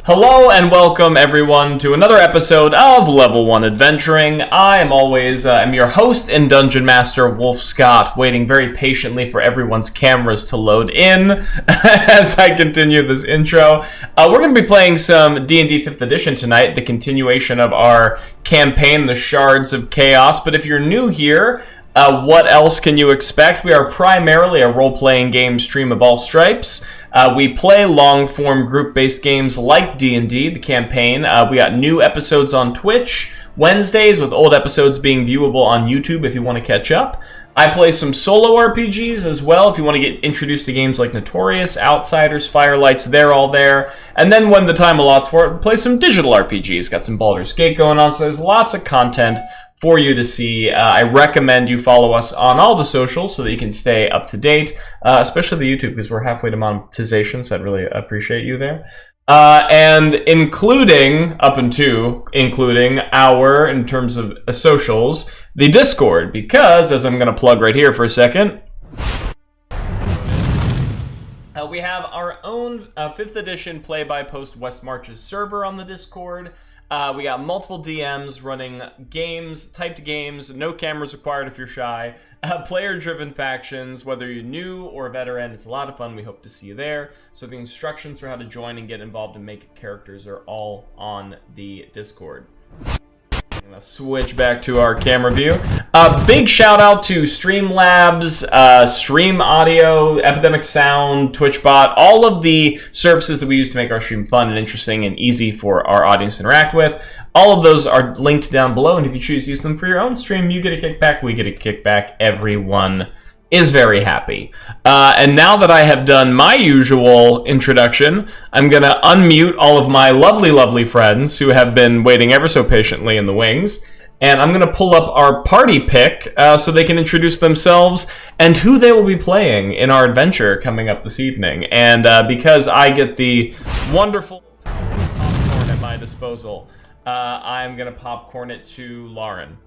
Hello and welcome everyone to another episode of Level 1 Adventuring. I am always I'm your host and Dungeon Master, Wolf Scott, waiting very patiently for everyone's cameras to load in as I continue this intro. We're going to be playing some D&D 5th edition tonight, the continuation of our campaign, The Shards of Chaos. But if you're new here, what else can you expect? We are primarily a role-playing game stream of all stripes. We play long-form group-based games like D&D, the campaign. We got new episodes on Twitch Wednesdays, with old episodes being viewable on YouTube if you want to catch up. I play some solo RPGs as well if you want to get introduced to games like Notorious, Outsiders, Firelights, they're all there. And then when the time allots for it, play some digital RPGs. Got some Baldur's Gate going on, so there's lots of content for you to see. I recommend you follow us on all the socials so that you can stay up to date, especially the YouTube, because we're halfway to monetization, so I'd really appreciate you there. And including our, in terms of socials, the Discord, because, as I'm going to plug right here for a second, we have our own 5th edition play-by-post West Marches server on the Discord. We got multiple DMs running games, typed games, no cameras required if you're shy, player-driven factions, whether you're new or a veteran. It's a lot of fun. We hope to see you there. So the instructions for how to join and get involved and make characters are all on the Discord. I'm going to switch back to our camera view. Big shout out to Streamlabs, Stream Audio, Epidemic Sound, TwitchBot, all of the services that we use to make our stream fun and interesting and easy for our audience to interact with. All of those are linked down below, and if you choose to use them for your own stream, you get a kickback, we get a kickback, everyone is very happy. And now that I have done my usual introduction, I'm going to unmute all of my lovely, lovely friends who have been waiting ever so patiently in the wings. And I'm going to pull up our party pick so they can introduce themselves and who they will be playing in our adventure coming up this evening. And because I get the wonderful popcorn at my disposal, I'm going to popcorn it to Lauren.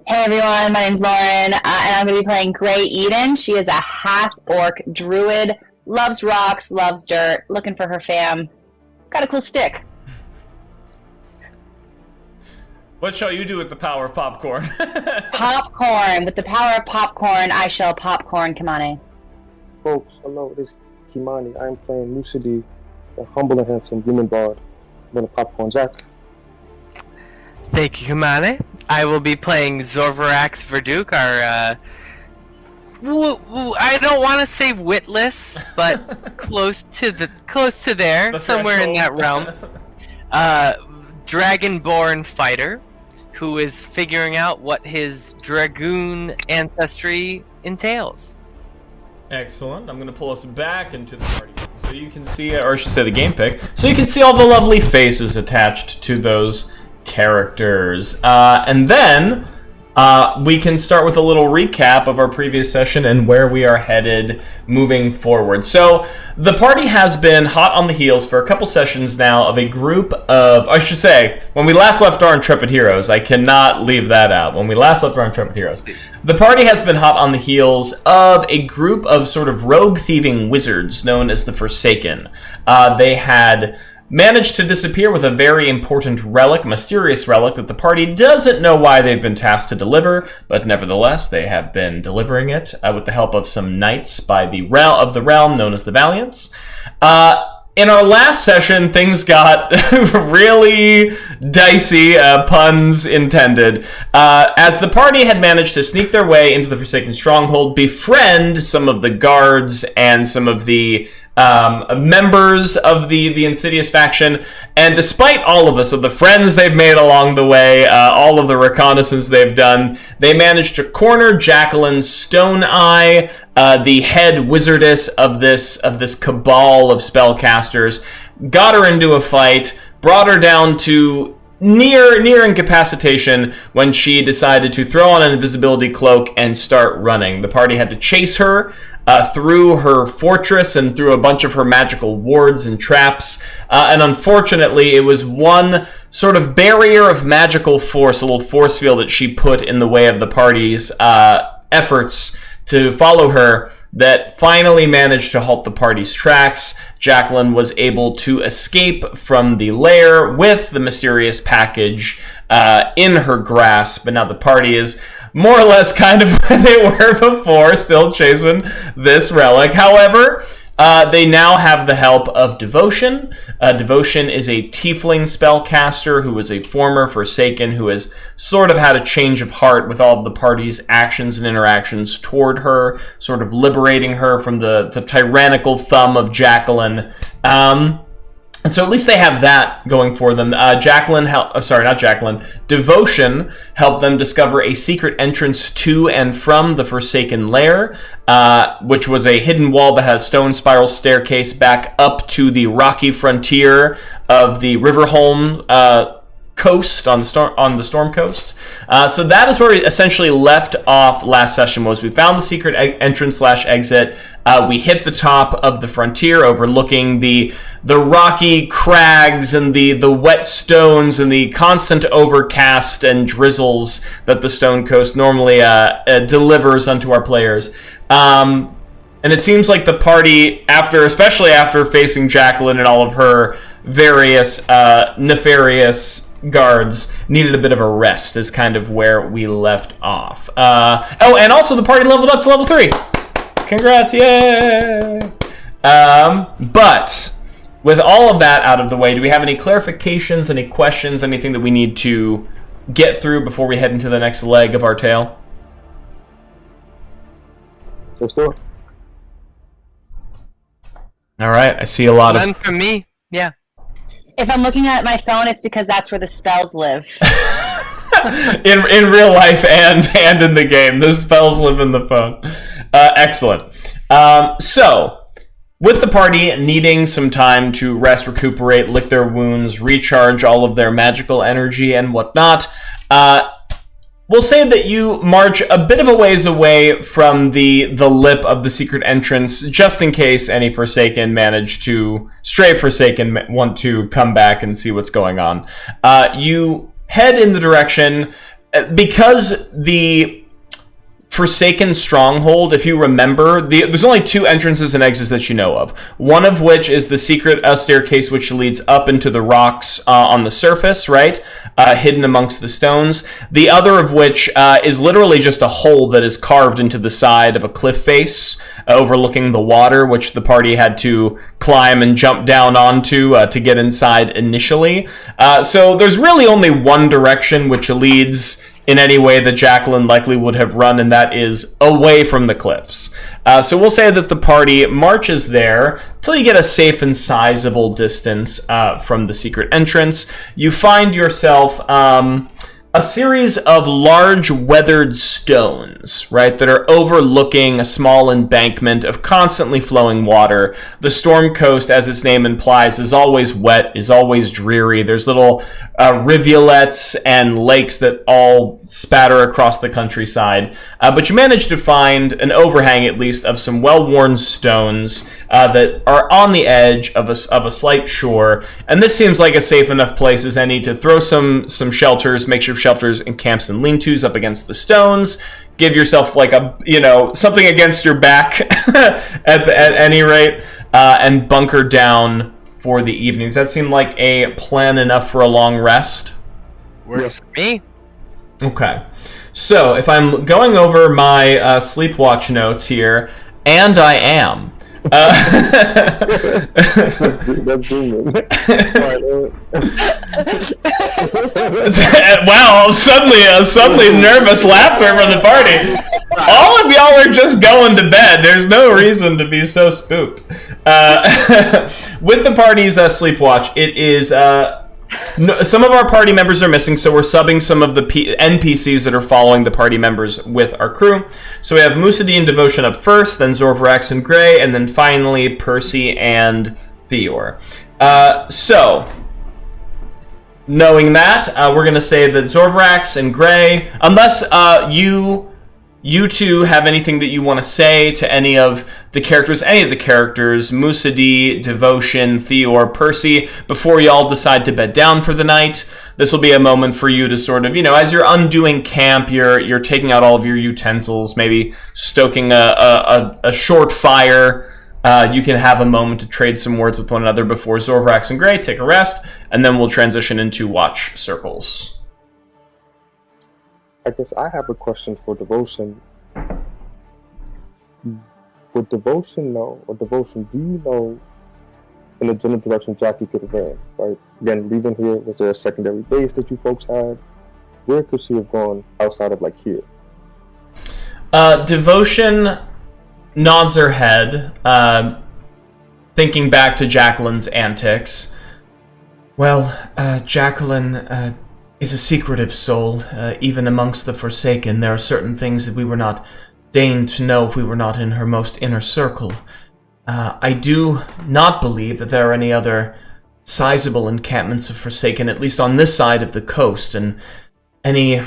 Hey everyone, my name's Lauren, and I'm going to be playing Grey Eden. She is a half-orc druid, loves rocks, loves dirt, looking for her fam. Got a cool stick. What shall you do with the power of popcorn? Popcorn. With the power of popcorn, I shall popcorn Kimane. Folks, hello, this is Kimani. I am playing Lucidi, the humble and handsome human bard. I'm going to popcorn Zach. Thank you, Kimane. I will be playing Zorvarax Verduk, our, I don't want to say witless, but close to there, somewhere in that realm. Dragonborn fighter, who is figuring out what his dragoon ancestry entails. Excellent. I'm going to pull us back into the party so you can see, or I should say the game pick, so you can see all the lovely faces attached to those characters. And then we can start with a little recap of our previous session and where we are headed moving forward. So the party has been hot on the heels for a couple sessions now of a group of, I should say, when we last left our intrepid heroes, I cannot leave that out. When we last left our intrepid heroes, the party has been hot on the heels of a group of sort of rogue thieving wizards known as the Forsaken. They had managed to disappear with a very important relic, mysterious relic, that the party doesn't know why they've been tasked to deliver, but nevertheless, they have been delivering it with the help of some knights by the realm known as the Valiants. In our last session, things got really dicey, puns intended, as the party had managed to sneak their way into the Forsaken Stronghold, befriend some of the guards and some of the members of the Insidious faction, and despite all of this, of the friends they've made along the way, all of the reconnaissance they've done, they managed to corner Jacqueline Stone Eye, the head wizardess of this cabal of spellcasters, got her into a fight, brought her down to near incapacitation when she decided to throw on an invisibility cloak and start running. The party had to chase her through her fortress and through a bunch of her magical wards and traps, and unfortunately it was one sort of barrier of magical force, a little force field that she put in the way of the party's efforts to follow her, that finally managed to halt the party's tracks. Jacqueline was able to escape from the lair with the mysterious package in her grasp, and now the party is more or less kind of where they were before, still chasing this relic. However, they now have the help of Devotion. Devotion is a tiefling spellcaster who is a former Forsaken who has sort of had a change of heart with all of the party's actions and interactions toward her, sort of liberating her from the tyrannical thumb of Jacqueline. And so at least they have that going for them. Devotion helped them discover a secret entrance to and from the Forsaken Lair, which was a hidden wall that has stone spiral staircase back up to the rocky frontier of the Riverholm coast on the Storm Coast. So that is where we essentially left off last session. We found the secret entrance/exit. We hit the top of the frontier, overlooking the rocky crags and the wet stones and the constant overcast and drizzles that the Stone Coast normally delivers unto our players. And it seems like the party, especially after facing Jacqueline and all of her various nefarious guards, needed a bit of a rest, is kind of where we left off. And also the party leveled up to level 3. Congrats, yay! But with all of that out of the way, do we have any clarifications, any questions, anything that we need to get through before we head into the next leg of our tale? Let's do it. All right, I see a lot of... None from me, yeah. If I'm looking at my phone, it's because that's where the spells live. in real life and in the game, the spells live in the phone. Excellent. So, with the party needing some time to rest, recuperate, lick their wounds, recharge all of their magical energy and whatnot, we'll say that you march a bit of a ways away from the lip of the secret entrance, just in case any Forsaken stray Forsaken want to come back and see what's going on. You head in the direction, because the Forsaken Stronghold, if you remember, there's only 2 entrances and exits that you know of. One of which is the secret staircase which leads up into the rocks on the surface, right? Hidden amongst the stones. The other of which is literally just a hole that is carved into the side of a cliff face overlooking the water, which the party had to climb and jump down onto to get inside initially. So there's really only one direction which leads in any way that Jacqueline likely would have run, and that is away from the cliffs. So we'll say that the party marches there till you get a safe and sizable distance from the secret entrance. You find yourself a series of large weathered stones, right, that are overlooking a small embankment of constantly flowing water. The Storm Coast, as its name implies, is always wet, is always dreary. There's little rivulets and lakes that all spatter across the countryside. But you manage to find an overhang, at least, of some well-worn stones that are on the edge of a slight shore. And this seems like a safe enough place as any to throw some shelters, makeshift shelters and camps and lean-tos up against the stones. Give yourself like something against your back at any rate, and bunker down for the evening. Does that seem like a plan enough for a long rest? Works for me. Okay. So if I'm going over my Sleepwatch notes here, and I am. That's dreaming. Wow! Suddenly, nervous laughter from the party. All of y'all are just going to bed. There's no reason to be so spooked. With the party's Sleepwatch, it is. Some of our party members are missing, so we're subbing some of the NPCs that are following the party members with our crew. So we have Musadin and Devotion up first, then Zorvrax and Gray, and then finally Percy and Theor. So, knowing that, we're going to say that Zorvrax and Gray, unless you you two have anything that you want to say to any of the characters, Musaddi, Devotion, Theor, Percy, before y'all decide to bed down for the night. This will be a moment for you to sort of, as you're undoing camp, you're taking out all of your utensils, maybe stoking a short fire. You can have a moment to trade some words with one another before Zorvrax and Gray take a rest, and then we'll transition into watch circles. I guess I have a question for Devotion. Would Devotion know, or Devotion, do you know in the general direction Jackie could have ran? Right? Again, leaving here, was there a secondary base that you folks had? Where could she have gone outside of here? Devotion nods her head, thinking back to Jacqueline's antics. Well, Jacqueline is a secretive soul. Even amongst the Forsaken, there are certain things that we were not deigned to know if we were not in her most inner circle. I do not believe that there are any other sizable encampments of Forsaken, at least on this side of the coast, and any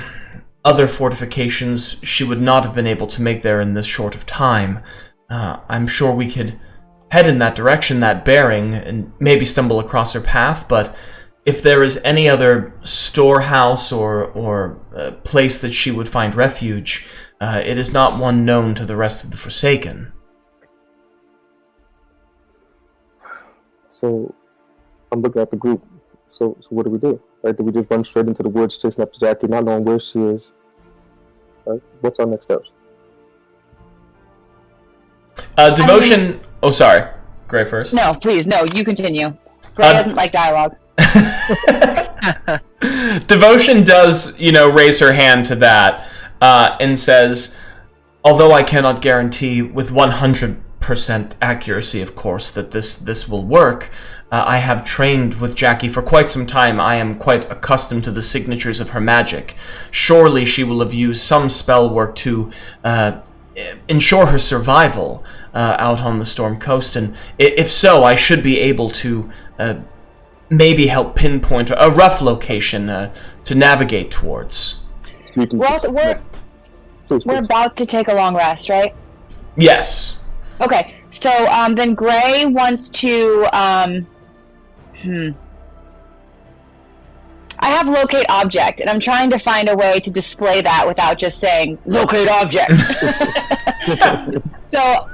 other fortifications she would not have been able to make there in this short of time. I'm sure we could head in that direction, that bearing, and maybe stumble across her path, but if there is any other storehouse or place that she would find refuge, it is not one known to the rest of the Forsaken. So, I'm looking at the group. So what do we do? Right? Do we just run straight into the woods, chasing up to Jackie, not knowing where she is? Right? What's our next steps? Devotion... Oh, sorry. Gray first. No, please, no, you continue. Gray doesn't like dialogue. Devotion does, raise her hand to that, and says, although I cannot guarantee with 100% accuracy, of course, that this will work, I have trained with Jackie for quite some time. I am quite accustomed to the signatures of her magic. Surely she will have used some spell work to ensure her survival out on the Storm Coast, and if so, I should be able to maybe help pinpoint a rough location to navigate towards. We're about to take a long rest, right? Yes. Okay, so then Gray wants to I have locate object, and I'm trying to find a way to display that without just saying locate object. So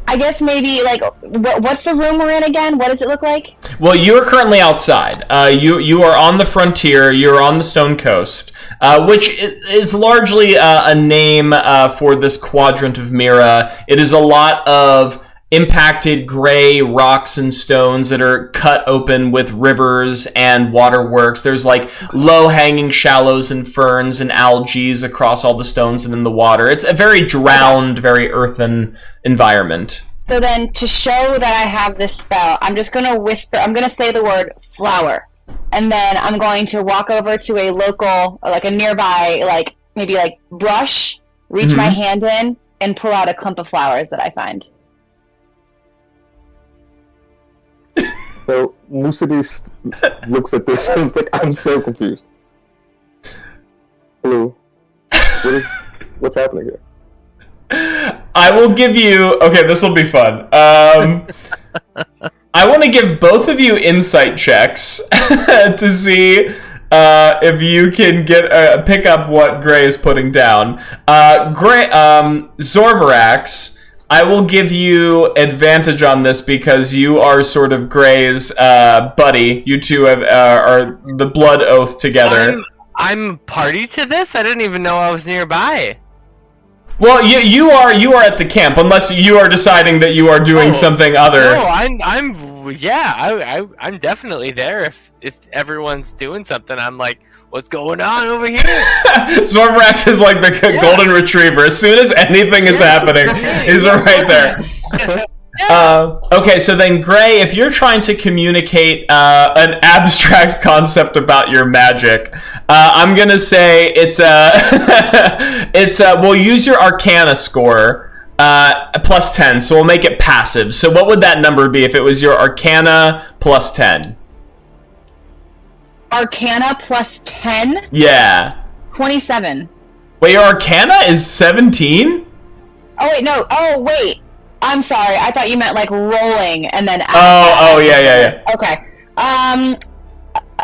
I guess maybe, what's the room we're in again? What does it look like? Well, you're currently outside. You are on the frontier. You're on the Stone Coast, which is largely a name for this quadrant of Mira. It is a lot of impacted gray rocks and stones that are cut open with rivers and waterworks. There's low-hanging shallows and ferns and algae across all the stones and in the water. It's a very drowned, very earthen environment. So then, to show that I have this spell, I'm just going to whisper, I'm going to say the word flower. And then I'm going to walk over to a local, a nearby, maybe brush, reach my hand in, and pull out a clump of flowers that I find. So Musaddi looks at this and is like, I'm so confused. Hello. What's happening here? I will give you... Okay, this will be fun. I want to give both of you insight checks to see if you can pick up what Gray is putting down. Zorvrax, I will give you advantage on this because you are sort of Gray's buddy. You two are the blood oath together. I'm party to this? I didn't even know I was nearby. Well, you are at the camp, unless you are deciding that you are doing something other. No, I'm definitely there. If everyone's doing something, I'm like, what's going on over here? Zorvrax is like the golden retriever. As soon as anything is happening, he's right there. Okay, so then Gray, if you're trying to communicate an abstract concept about your magic, I'm gonna say we'll use your Arcana score plus 10, so we'll make it passive. So what would that number be if it was your Arcana plus 10? Arcana plus 10? Yeah. 27. Wait, your Arcana is 17? Oh wait, no. Oh wait. I'm sorry. I thought you meant like rolling and then. Yeah. Okay.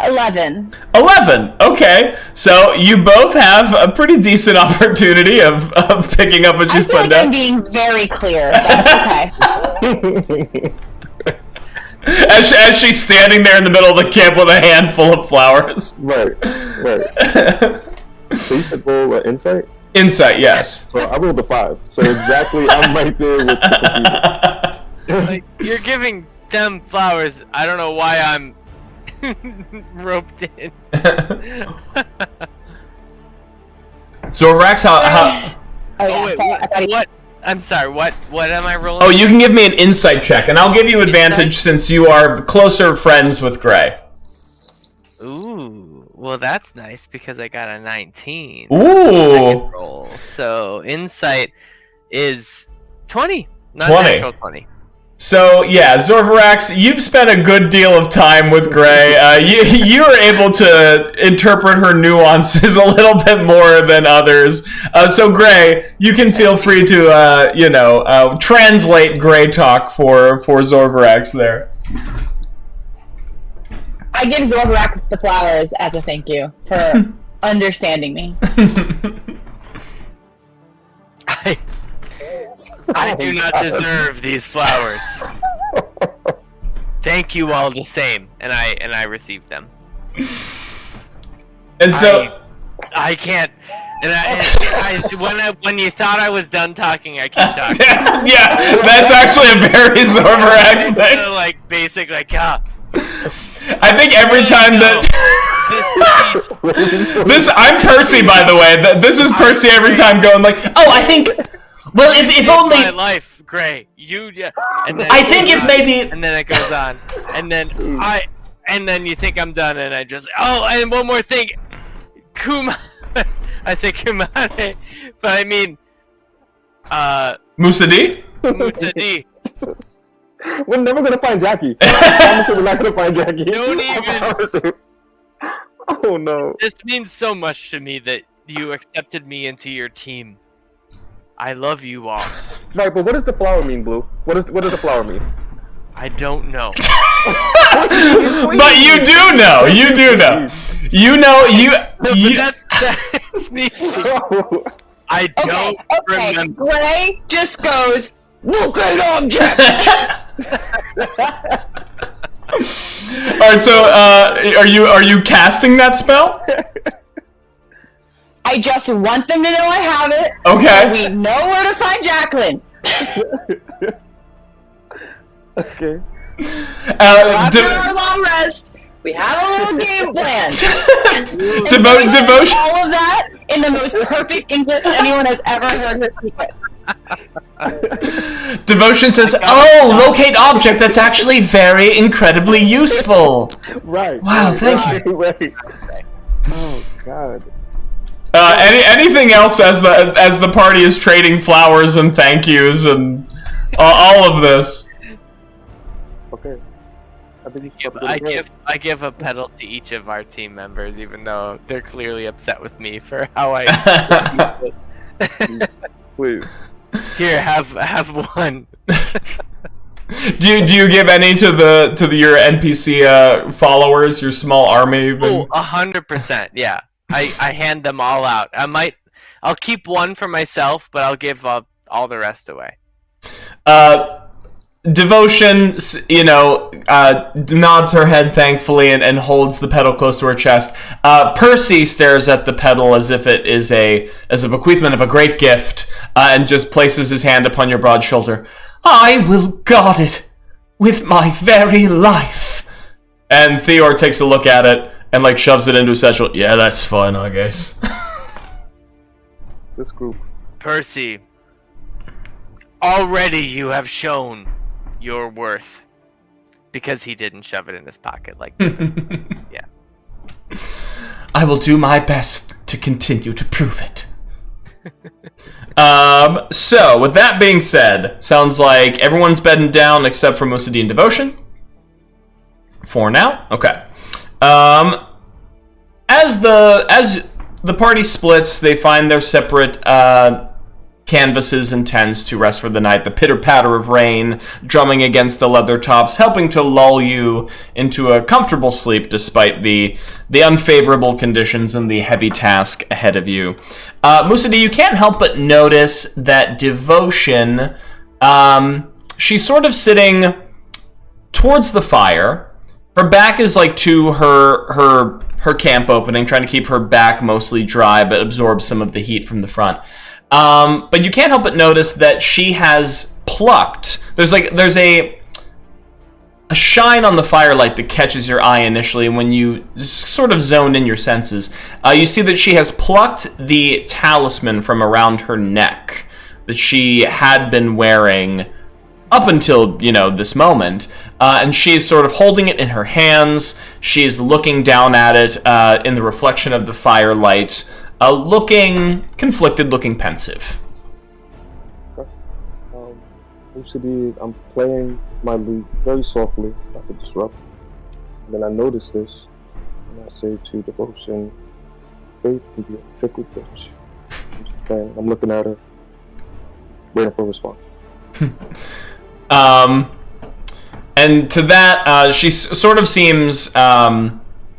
11. 11. Okay, so you both have a pretty decent opportunity of picking up what you put like down. I'm being very clear. That's okay. As she's standing there in the middle of the camp with a handful of flowers. Right. So you said roll insight? Insight, yes. So I rolled a 5. So exactly, I'm right there with the Like, you're giving them flowers. I don't know why I'm roped in. Zorvax, how Oh yeah. wait, I thought he- what? I'm sorry. What am I rolling? Oh, you can give me an insight check, and I'll give you advantage since you are closer friends with Gray. Ooh, well that's nice because I got a 19. Ooh. Roll. So insight is 20, not 20. natural 20. So yeah, Zorvarax, you've spent a good deal of time with Gray. You are able to interpret her nuances a little bit more than others. So Gray, you can feel free to translate Gray talk for Zorvarax there. I give Zorvarax the flowers as a thank you for understanding me. I do not deserve these flowers. Thank you all the same, and I received them. And so I can't. And when you thought I was done talking, I keep talking. yeah, that's actually a very Zorvarax thing. Like basic, like I think every time that this, I'm Percy, by the way. This is Percy every time going like, oh, I think. Well, if only my life, Gray, and then I think if maybe, and then it goes on, and then you think I'm done, and I just and one more thing, I say Kumane, but I mean Musadi? Mutadi. We're never gonna find Jackie. I promise you we're not gonna find Jackie. Don't even. Oh no. This means so much to me that you accepted me into your team. I love you all. Right, but what does the flower mean, Blue? What does the flower mean? I don't know. But you do know. You do know. You know. But that's me. I don't remember. Gray just goes, look at object! Alright, so are you casting that spell? I just want them to know I have it. Okay. So we know where to find Jacqueline. Okay. After our long rest, we have a little game plan. Devotion. All of that in the most perfect English anyone has ever heard her speak with. Devotion says, "Oh, locate object. That's actually very incredibly useful." Right. Wow, thank you. Right. Oh God. Anything else as the party is trading flowers and thank yous and all of this? Okay. I give a pedal to each of our team members, even though they're clearly upset with me for how I received it. Please. Here, have one. Do you give any to your NPC followers, your small army? Oh, 100%. Yeah, I hand them all out. I'll keep one for myself, but I'll give all the rest away. Devotion, nods her head thankfully and holds the pedal close to her chest. Percy stares at the pedal as if it is a bequeathment of a great gift, and just places his hand upon your broad shoulder. I will guard it with my very life. And Theor takes a look at it and shoves it into his satchel. Yeah, that's fun, I guess. This group. Percy, already you have shown your worth, because he didn't shove it in his pocket yeah. I will do my best to continue to prove it. So with that being said, sounds like everyone's bedding down except for Musadi and Devotion. For now, okay. As the party splits. They find their separate canvases and tents to rest for the night. The pitter-patter of rain drumming against the leather tops, helping to lull you into a comfortable sleep despite the unfavorable conditions and the heavy task ahead of you. Musadi, you can't help but notice that Devotion, she's sort of sitting towards the fire. Her back is like to her camp opening, trying to keep her back mostly dry but absorb some of the heat from the front. But you can't help but notice that she has plucked. There's a shine on the firelight that catches your eye initially when you sort of zone in your senses. You see that she has plucked the talisman from around her neck that she had been wearing up until, this moment. And she's sort of holding it in her hands. She's looking down at it in the reflection of the firelight. Looking conflicted, looking pensive. Okay. I'm playing my lute very softly, not to disrupt. And then I notice this, and I say to Devotion, faith can be a fickle bitch. I'm looking at her, waiting for a response. And to that, she sort of seems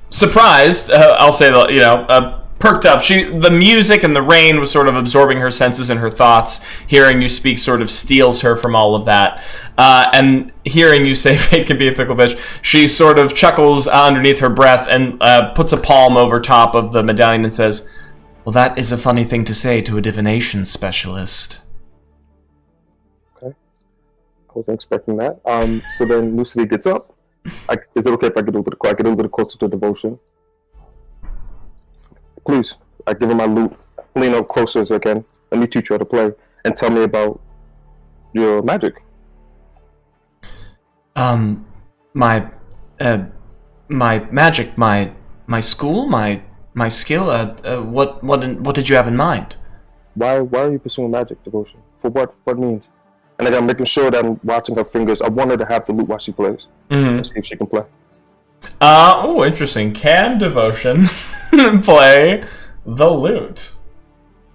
surprised. I'll say that, perked up. The music and the rain was sort of absorbing her senses and her thoughts. Hearing you speak sort of steals her from all of that. And hearing you say fate can be a fickle bitch, she sort of chuckles underneath her breath and puts a palm over top of the medallion and says, "Well, that is a funny thing to say to a divination specialist." Okay. I wasn't expecting that. So then Lucy gets up. Is it okay if I get a little bit closer to Devotion? Please, I give her my lute, lean up closer as I can. Let me teach you how to play, and tell me about your magic. My magic, my school, my skill. What did you have in mind? Why are you pursuing magic, Devotion? For what means? And I'm making sure that I'm watching her fingers. I want her to have the lute while she plays. Mm-hmm. See if she can play. Interesting. Can Devotion play the lute?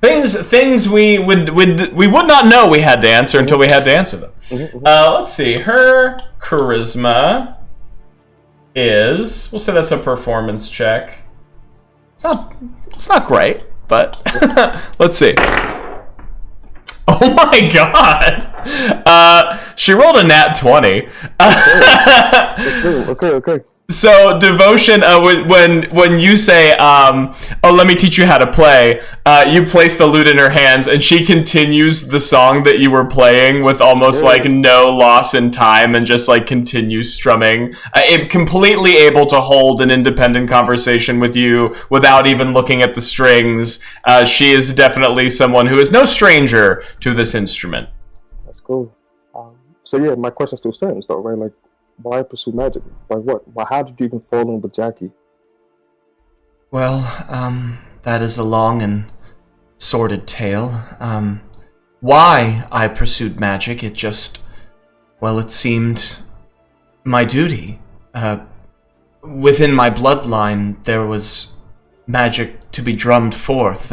Things we would not know we had to answer until we had to answer them. Let's see. Her charisma is, we'll say that's a performance check. It's not great, but let's see. Oh my god! She rolled a nat 20. Okay. So Devotion, when you say, let me teach you how to play, you place the lute in her hands, and she continues the song that you were playing with almost like no loss in time, and just like continues strumming, completely able to hold an independent conversation with you without even looking at the strings. She is definitely someone who is no stranger to this instrument. That's cool. So yeah, my question still stands though, right? Like, why pursue magic? Like what? Why? How did you even fall in with Jackie? Well, that is a long and sordid tale. Why I pursued magic, it seemed my duty. Within my bloodline, there was magic to be drummed forth.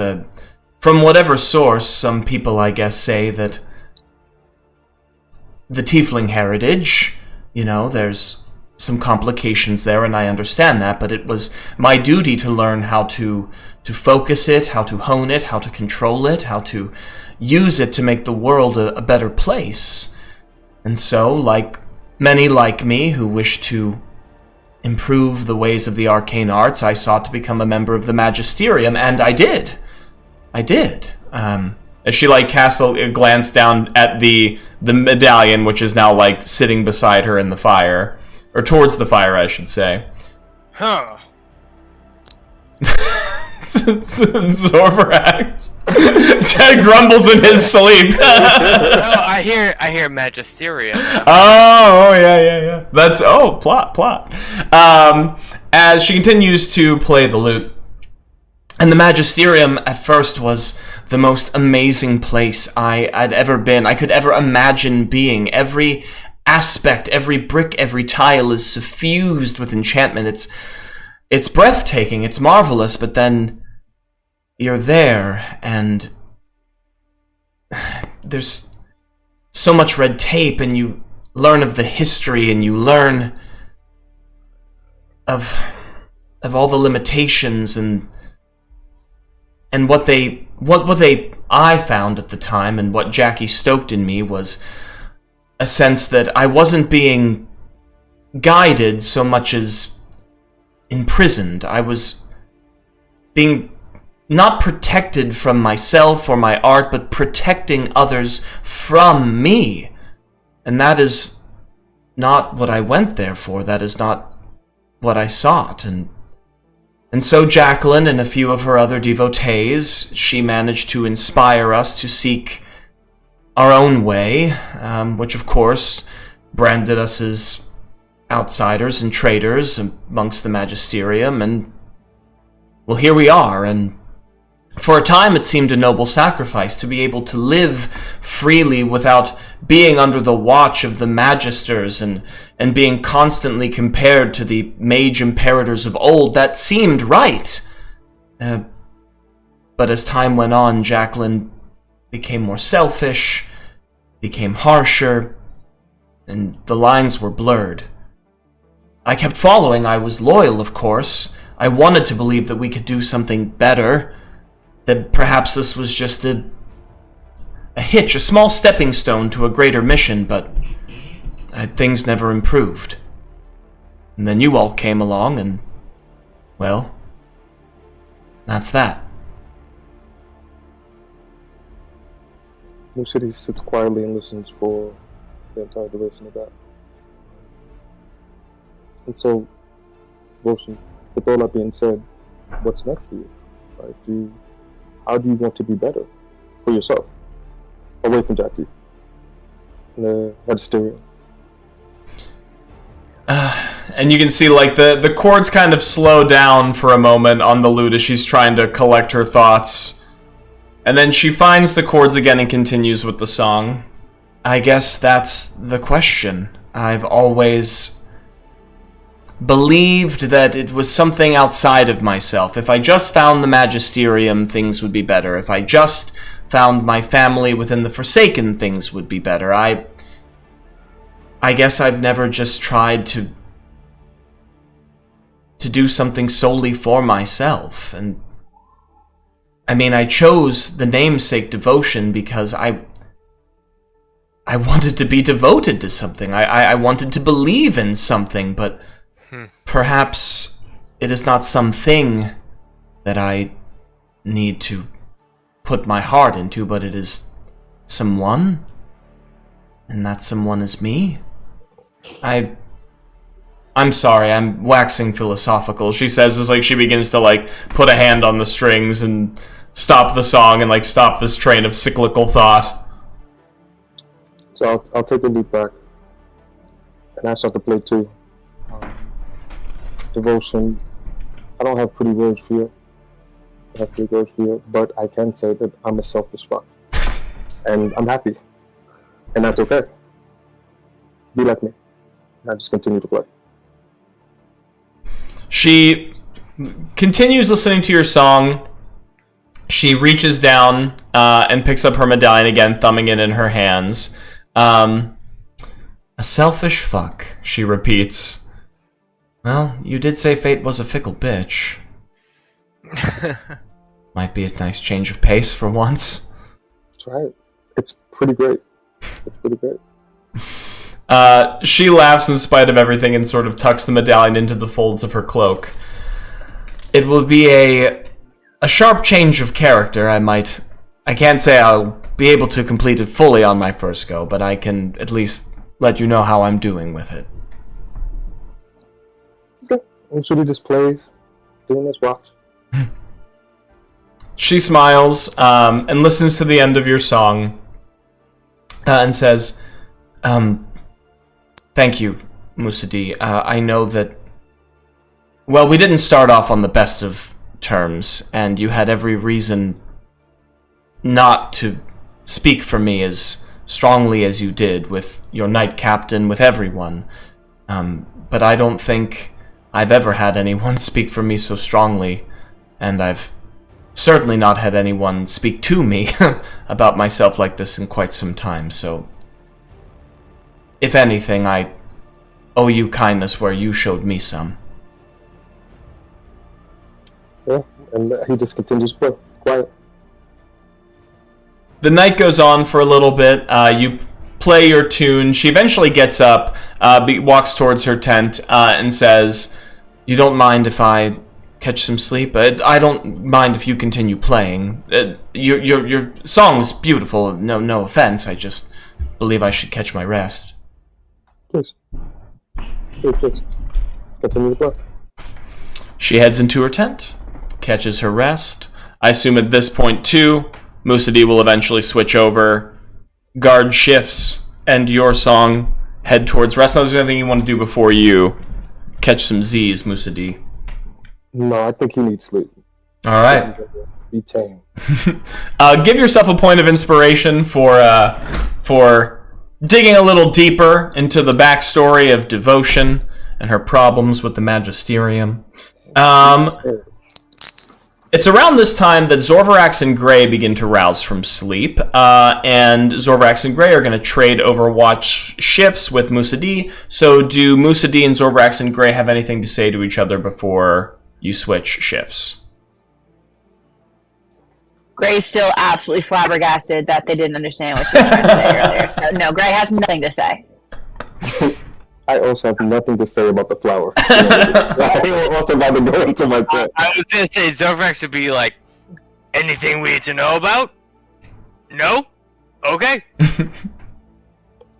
From whatever source, some people, I guess, say that the tiefling heritage, there's some complications there, and I understand that, but it was my duty to learn how to focus it, how to hone it, how to control it, how to use it to make the world a better place. And so, like many like me who wish to improve the ways of the arcane arts, I sought to become a member of the Magisterium, and I did. As she casts a glance down at the medallion, which is now sitting beside her in the fire, or towards the fire, I should say. Huh. Zorvarax. Ted grumbles in his sleep. No, I hear Magisterium. Oh, yeah. That's plot. As she continues to play the lute, and the Magisterium at first was the most amazing place I'd ever been. I could ever imagine being. Every aspect, every brick, every tile is suffused with enchantment. It's breathtaking. It's marvelous. But then you're there, and there's so much red tape, and you learn of the history, and you learn of all the limitations and what I found at the time, and what Jackie stoked in me was a sense that I wasn't being guided so much as imprisoned. I was being not protected from myself or my art, but protecting others from me. And that is not what I went there for. That is not what I sought. And so Jacqueline and a few of her other devotees, she managed to inspire us to seek our own way, which of course branded us as outsiders and traitors amongst the magisterium, and well, here we are. And for a time it seemed a noble sacrifice to be able to live freely without being under the watch of the magisters and being constantly compared to the mage imperators of old. That seemed right. But as time went on, Jacqueline became more selfish, became harsher, and the lines were blurred. I kept following. I was loyal, of course. I wanted to believe that we could do something better, that perhaps this was just a hitch, a small stepping stone to a greater mission, but things never improved. And then you all came along, and, well, that's that. New City sits quietly and listens for the entire duration of that. And so, Wilson, with all that being said, what's next for you? Right? How do you want to be better for yourself? Away from Jackie. The magisterium. And you can see, like, the chords kind of slow down for a moment on the lute as she's trying to collect her thoughts. And then she finds the chords again and continues with the song. I guess that's the question. I've always believed that it was something outside of myself. If I just found the magisterium, things would be better. If I just found my family within the Forsaken, things would be better. I guess I've never just tried to do something solely for myself. And I mean, I chose the namesake devotion because I wanted to be devoted to something. I wanted to believe in something, but perhaps it is not something that I need to put my heart into, but it is someone, and that someone is me. I'm sorry, I'm waxing philosophical, she says, as like she begins to like put a hand on the strings and stop the song and like stop this train of cyclical thought. So I'll take a leap back, and I start to play too. Devotion. I don't have pretty words for you. I have pretty words for you, but I can say that I'm a selfish fuck, and I'm happy, and that's okay. Be like me. I just continue to play. She continues listening to your song. She reaches down and picks up her medallion again, thumbing it in her hands. A selfish fuck, she repeats. Well, you did say fate was a fickle bitch. Might be a nice change of pace for once. That's right. It's pretty great. It's pretty great. She laughs in spite of everything and sort of tucks the medallion into the folds of her cloak. It will be a sharp change of character. I can't say I'll be able to complete it fully on my first go, but I can at least let you know how I'm doing with it. Okay. I'm sure he just plays, doing this watch. She smiles and listens to the end of your song and says, thank you, Musadi. I know that, well, we didn't start off on the best of terms, and you had every reason not to speak for me as strongly as you did with your knight captain, with everyone. But I don't think I've ever had anyone speak for me so strongly, and I've certainly not had anyone speak to me about myself like this in quite some time, so if anything, I owe you kindness where you showed me some. Yeah, and he just continues to play, quiet. The night goes on for a little bit. You play your tune. She eventually gets up, walks towards her tent, and says, "You don't mind if I catch some sleep? I don't mind if you continue playing. Your song's beautiful. No offense. I just believe I should catch my rest." Please. Please. Continue to play. She heads into her tent, catches her rest. I assume at this point, too, Musadi will eventually switch over, guard shifts, and your song, head towards rest. Now, is there anything you want to do before you catch some Z's, Musadi? No, I think he needs sleep. All right. Be tame. Give yourself a point of inspiration for digging a little deeper into the backstory of Devotion and her problems with the Magisterium. It's around this time that Zorvarax and Gray begin to rouse from sleep, and Zorvarax and Gray are going to trade Overwatch shifts with Musadi. So do Musadi and Zorvarax and Gray have anything to say to each other before you switch shifts? Gray's still absolutely flabbergasted that they didn't understand what she was trying to say earlier. So no, Gray has nothing to say. I also have nothing to say about the flower. I also about to go into my tent. I was gonna say Zorvax would be like, anything we need to know about? No? Okay.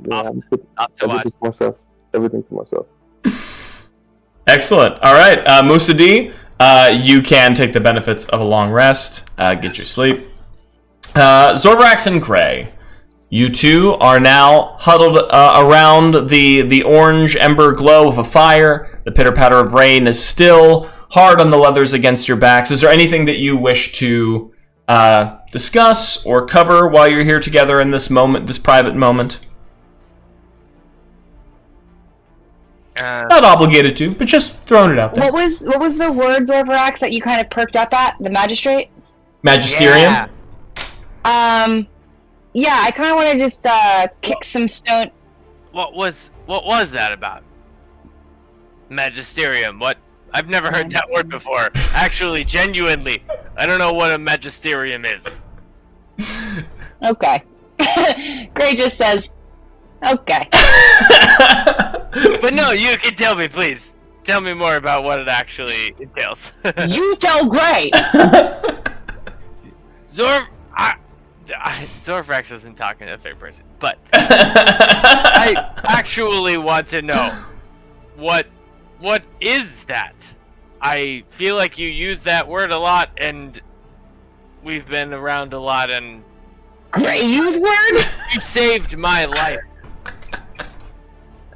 Yeah, Up to watch. Everything to myself. Excellent. All right, Musadi, you can take the benefits of a long rest, get your sleep. Zorvarax and Gray, you two are now huddled around the orange ember glow of a fire. The pitter-patter of rain is still hard on the leathers against your backs. Is there anything that you wish to discuss or cover while you're here together in this moment, this private moment? Not obligated to, but just throwing it out there. What was the word, Zorvarax, that you kind of perked up at? The magistrate? Magisterium? Yeah. Yeah, I kind of want to just kick some stone. What was that about? Magisterium. What? I've never heard that word before. Actually, genuinely, I don't know what a magisterium is. Okay. Gray just says, okay. But no, you can tell me, please. Tell me more about what it actually entails. You tell Gray! Zorfrax isn't talking to the third person, but I actually want to know what is that? I feel like you use that word a lot, and we've been around a lot, and Gray's word? you saved my life.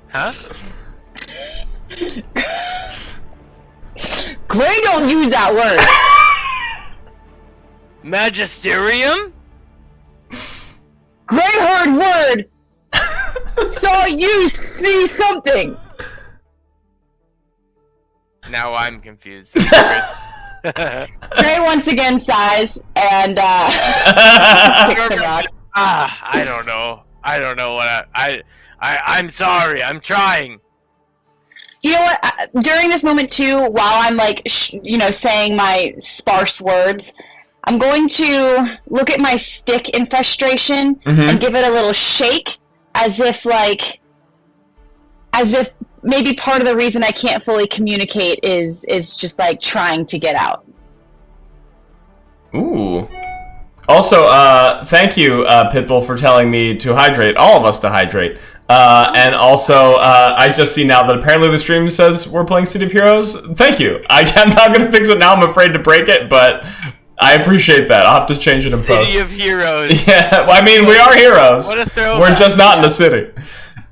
Huh? Gray don't use that word. Magisterium? Gray heard word. Saw you see something. Now I'm confused. Gray once again sighs and kicks some rocks. I don't know. I don't know what I'm sorry. I'm trying. You know what? During this moment too, while I'm like, saying my sparse words, I'm going to look at my stick in frustration and give it a little shake, as if maybe part of the reason I can't fully communicate is just like trying to get out. Ooh. Also, thank you, Pitbull, for telling me to hydrate, all of us to hydrate. And also, I just see now that apparently the stream says we're playing City of Heroes. Thank you. I'm not going to fix it now. I'm afraid to break it, but I appreciate that. I'll have to change it in post. City of Heroes. Yeah, well, I mean, we are heroes. What a throwback. We're just not in the city.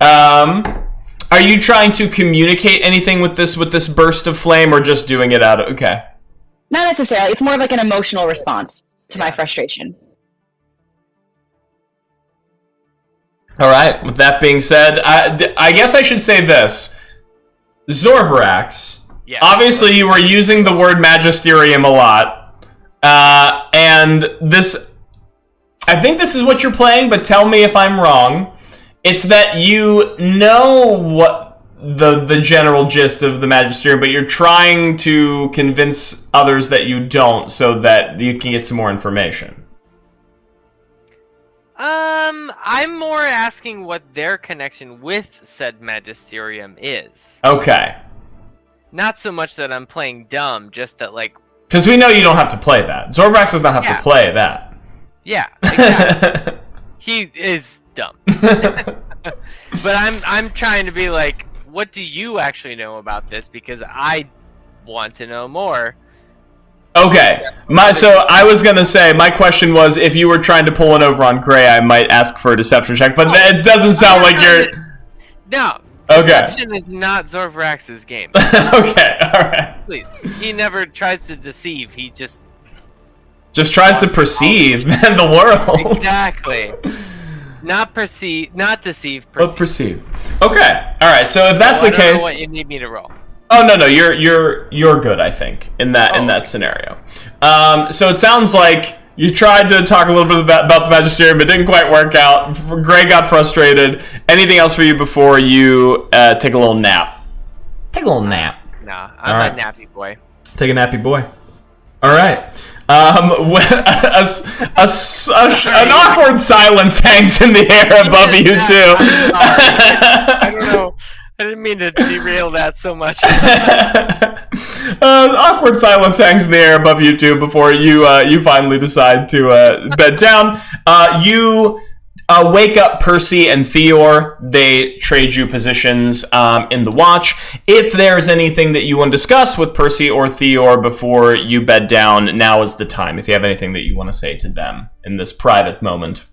Are you trying to communicate anything with this burst of flame, or just doing it out of... Okay. Not necessarily. It's more of like an emotional response to my frustration. All right. With that being said, I guess I should say this. Zorvarax. Yeah. Obviously, you were using the word magisterium a lot. And this, I think this is what you're playing, but tell me if I'm wrong. It's that you know what the general gist of the Magisterium, but you're trying to convince others that you don't, so that you can get some more information. I'm more asking what their connection with said Magisterium is. Okay. Not so much that I'm playing dumb, just that, like... Because we know you don't have to play that. Zorvax does not have to play that. Yeah, exactly. He is dumb. But I'm trying to be like, what do you actually know about this? Because I want to know more. Okay. So I was going to say, my question was, if you were trying to pull one over on Gray, I might ask for a deception check, but it doesn't sound like you're... No. Okay. Deception is not Zorvrax's game. Okay, alright. Please. He never tries to deceive, he just tries to perceive, man, the world. Exactly. Not perceive, not deceive, perceive. But perceive. Okay, alright, so if that's So the I don't know case... what you need me to roll. Oh no, you're good, I think, in that scenario. So it sounds like you tried to talk a little bit about the Magisterium, but it didn't quite work out. Gray got frustrated. Anything else for you before you take a little nap? Take a little nap. Nah, I'm a nappy boy. Take a nappy boy. All right. An awkward silence hangs in the air above you two. I don't know. I didn't mean to derail that so much. Awkward silence hangs in the air above you two before you finally decide to bed down. You wake up Percy and Theor. They trade you positions in the watch. If there's anything that you want to discuss with Percy or Theor before you bed down, now is the time. If you have anything that you want to say to them in this private moment.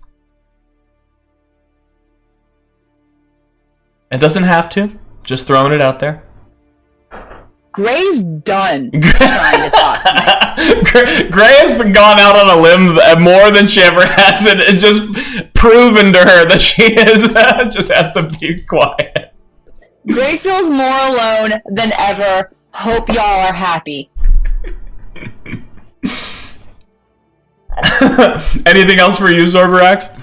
It doesn't have to. Just throwing it out there. Gray's done trying to talk to me. Gray has gone out on a limb more than she ever has, and it's just proven to her that she is just has to be quiet. Gray feels more alone than ever. Hope y'all are happy. Anything else for you, Zorvarax?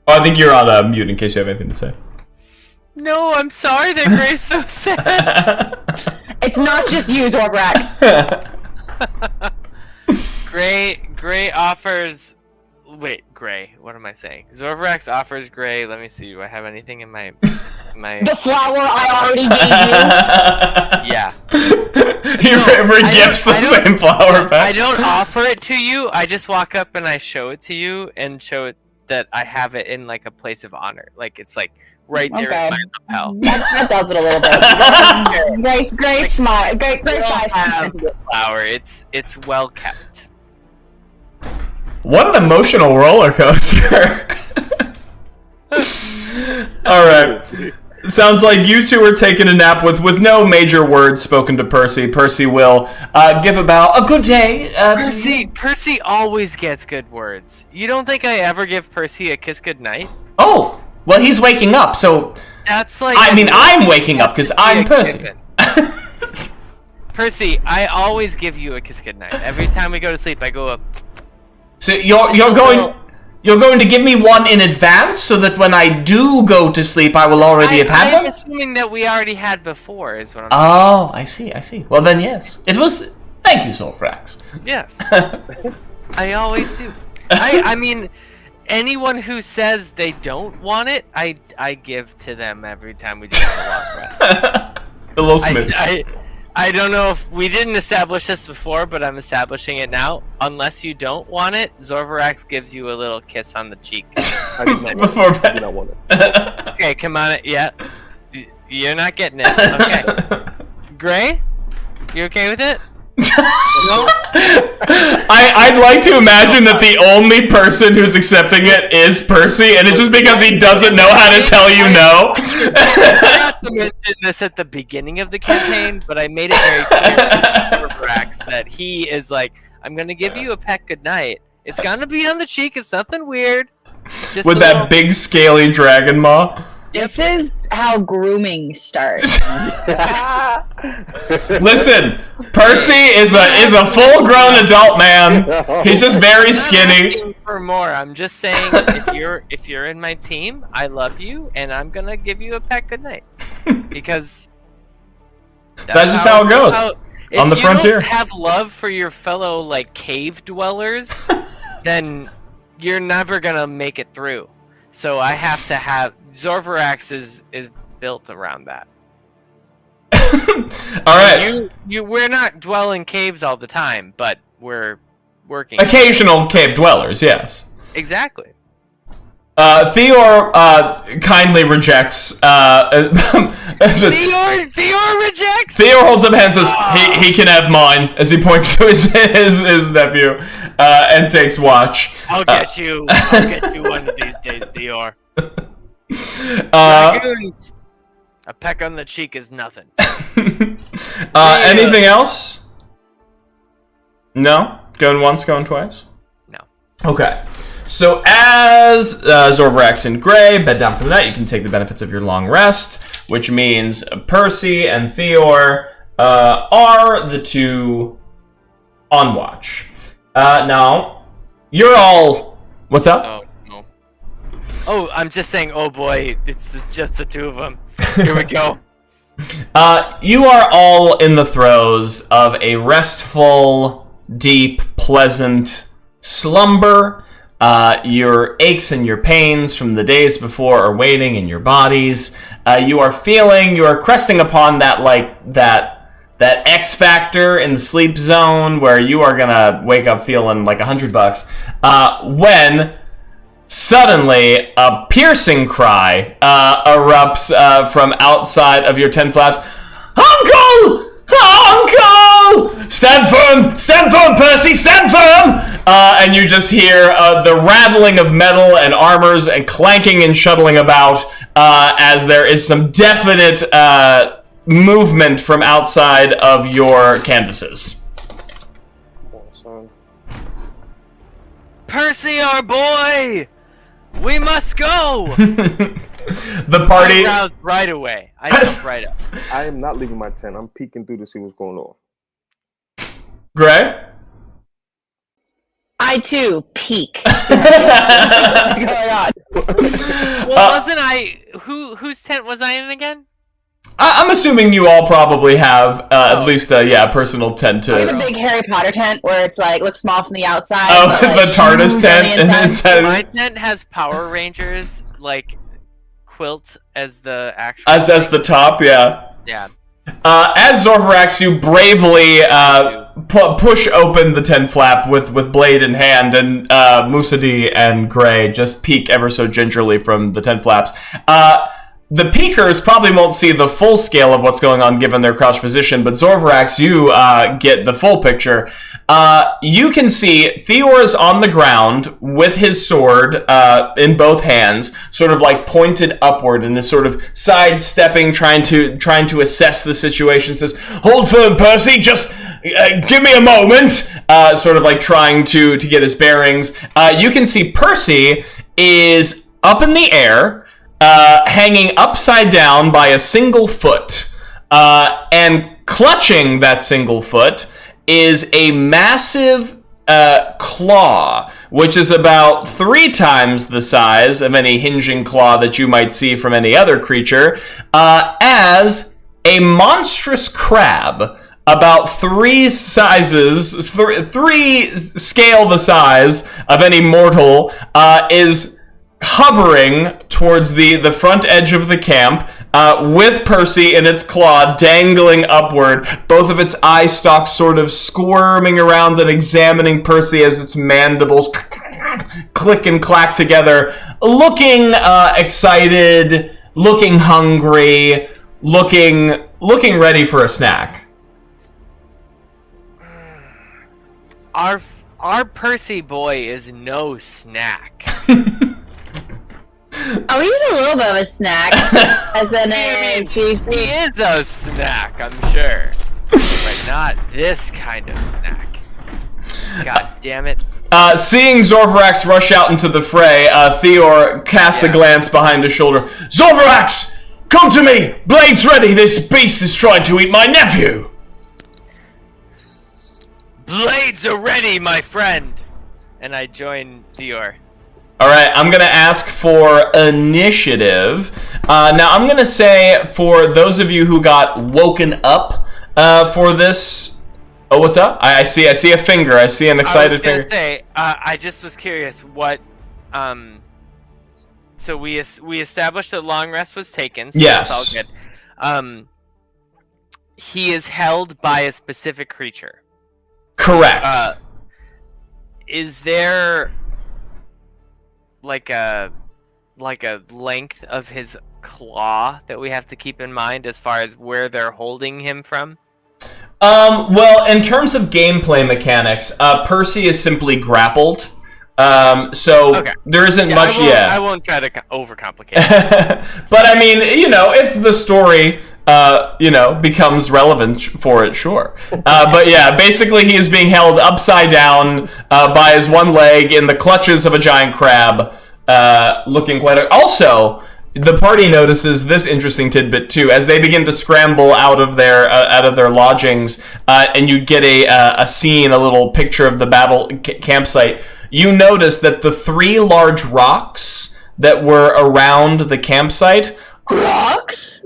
Oh, I think you're on mute in case you have anything to say. No, I'm sorry that Gray's so sad. It's not just you, Zorbrax. Gray offers... Wait, Gray. What am I saying? Zorvrax offers Gray... Let me see. Do I have anything in my... The flower I already gave you? Yeah. He gifts the same flower back. I don't offer it to you. I just walk up and I show it to you and show it that I have it in, like, a place of honor. Like, it's, like... Right there in my lapel. That does it a little bit. Gray smile. Gray size. Flower. It's well kept. What an emotional roller coaster. All right. Sounds like you two are taking a nap with no major words spoken to Percy. Percy will give about a good day. Percy always gets good words. You don't think I ever give Percy a kiss goodnight? Oh. Well, he's waking up, so... That's like... I mean, I'm waking up, because I'm Percy. Percy, I always give you a kiss goodnight. Every time we go to sleep, I go up... So you're going to give me one in advance, so that when I do go to sleep, I will already have had one? I'm assuming that we already had before, is what I'm saying. I see. Well, then, yes. It was... Thank you, Solfrax. Yes. I always do. I mean... Anyone who says they don't want it, I give to them every time we do a long rest. A little smooth. I don't know if we didn't establish this before, but I'm establishing it now. Unless you don't want it, Zorvarax gives you a little kiss on the cheek. Before bed. You don't want it. Okay, come on. Yeah. You're not getting it. Okay. Gray? You okay with it? No? I'd like to imagine that the only person who's accepting it is Percy, and it's just because he doesn't know how to tell you no. I forgot to mention this at the beginning of the campaign, but I made it very clear to Brax that he is like, I'm gonna give you a peck goodnight. It's gonna be on the cheek. It's nothing weird. Just with that big scaly dragon maw. This is how grooming starts. Listen, Percy is a full-grown adult man. He's just very skinny. For more, I'm just saying, if you're in my team, I love you, and I'm gonna give you a pet goodnight because that's just how it goes on the frontier. If you don't have love for your fellow like cave dwellers, then you're never gonna make it through. So I have to have Zorvarax is built around that. All right. We're not dwelling caves all the time, but we're working. Occasional cave dwellers, yes. Exactly. Theor kindly rejects. Theor rejects. Theor holds up hands and says, "He can have mine," as he points to his nephew, and takes watch. I'll get you one of these days, Theor. Dragoons, a peck on the cheek is nothing. Anything else? No? Going once, going twice? No. Okay. So as Zorvarax and Gray bed down for the night, you can take the benefits of your long rest, which means Percy and Theor are the two on watch. Now, you're all... What's up? Oh, no. Oh, I'm just saying, oh boy, it's just the two of them. Here we go. You are all in the throes of a restful, deep, pleasant slumber. Your aches and your pains from the days before are waiting in your bodies. You are cresting upon that X factor in the sleep zone where you are gonna wake up feeling like $100. When suddenly a piercing cry erupts from outside of your tent flaps. Uncle! Uncle! Stand firm, Percy, stand firm! And you just hear the rattling of metal and armors and clanking and shuttling about as there is some definite movement from outside of your canvases. Percy, our boy! We must go! The party... I roused right away. I jumped right up. I am not leaving my tent. I'm peeking through to see what's going on. Gray? I too peek. What's going on? Well, wasn't I... Whose tent was I in again? I'm assuming you all probably have at least a personal tent to... We have a big Harry Potter tent where it's like, looks small from the outside. Oh, but, like, the TARDIS tent? My tent has Power Rangers, like, quilt as the actual... As the top, yeah. Yeah. As Zorvarax, you bravely push open the tent flap with blade in hand, and Musadi and Gray just peek ever so gingerly from the tent flaps. The peekers probably won't see the full scale of what's going on given their crouch position, but Zorvarax, you get the full picture. You can see Theor is on the ground with his sword in both hands, sort of like pointed upward, and is sort of sidestepping, trying to assess the situation. Says, "Hold firm, Percy. Just give me a moment." Sort of like trying to get his bearings. You can see Percy is up in the air, hanging upside down by a single foot, and clutching that single foot is a massive claw, which is about 3 times the size of any hinging claw that you might see from any other creature, as a monstrous crab about 3 sizes, 3 scale the size of any mortal, is hovering towards the front edge of the camp, with Percy in its claw dangling upward, both of its eye stalks sort of squirming around and examining Percy as its mandibles click and clack together, looking excited, looking hungry, looking ready for a snack. Our Percy boy is no snack. Oh, he's a little bit of a snack. As in he is a snack, I'm sure. But not this kind of snack. God damn it. Seeing Zorvarax rush out into the fray, Theor casts a glance behind his shoulder. Zorvarax! Come to me! Blades ready! This beast is trying to eat my nephew! Blades are ready, my friend! And I join Theor. Alright, I'm gonna ask for initiative. Now, I'm gonna say, for those of you who got woken up for this... Oh, what's up? I see a finger. I see an excited finger. I was gonna say, I just was curious what... So we established that long rest was taken, so yes. That's all good. He is held by a specific creature. Correct. Is there like a length of his claw that we have to keep in mind as far as where they're holding him from? Well, in terms of gameplay mechanics, Percy is simply grappled. So okay. There isn't much. I won't try to overcomplicate it. But I mean, if the story, becomes relevant for it, sure. But yeah, basically he is being held upside down by his one leg in the clutches of a giant crab, looking quite. Also, the party notices this interesting tidbit too, as they begin to scramble out of their lodgings, and you get a scene, a little picture of the battle campsite. You notice that the 3 large rocks that were around the campsite. Rocks?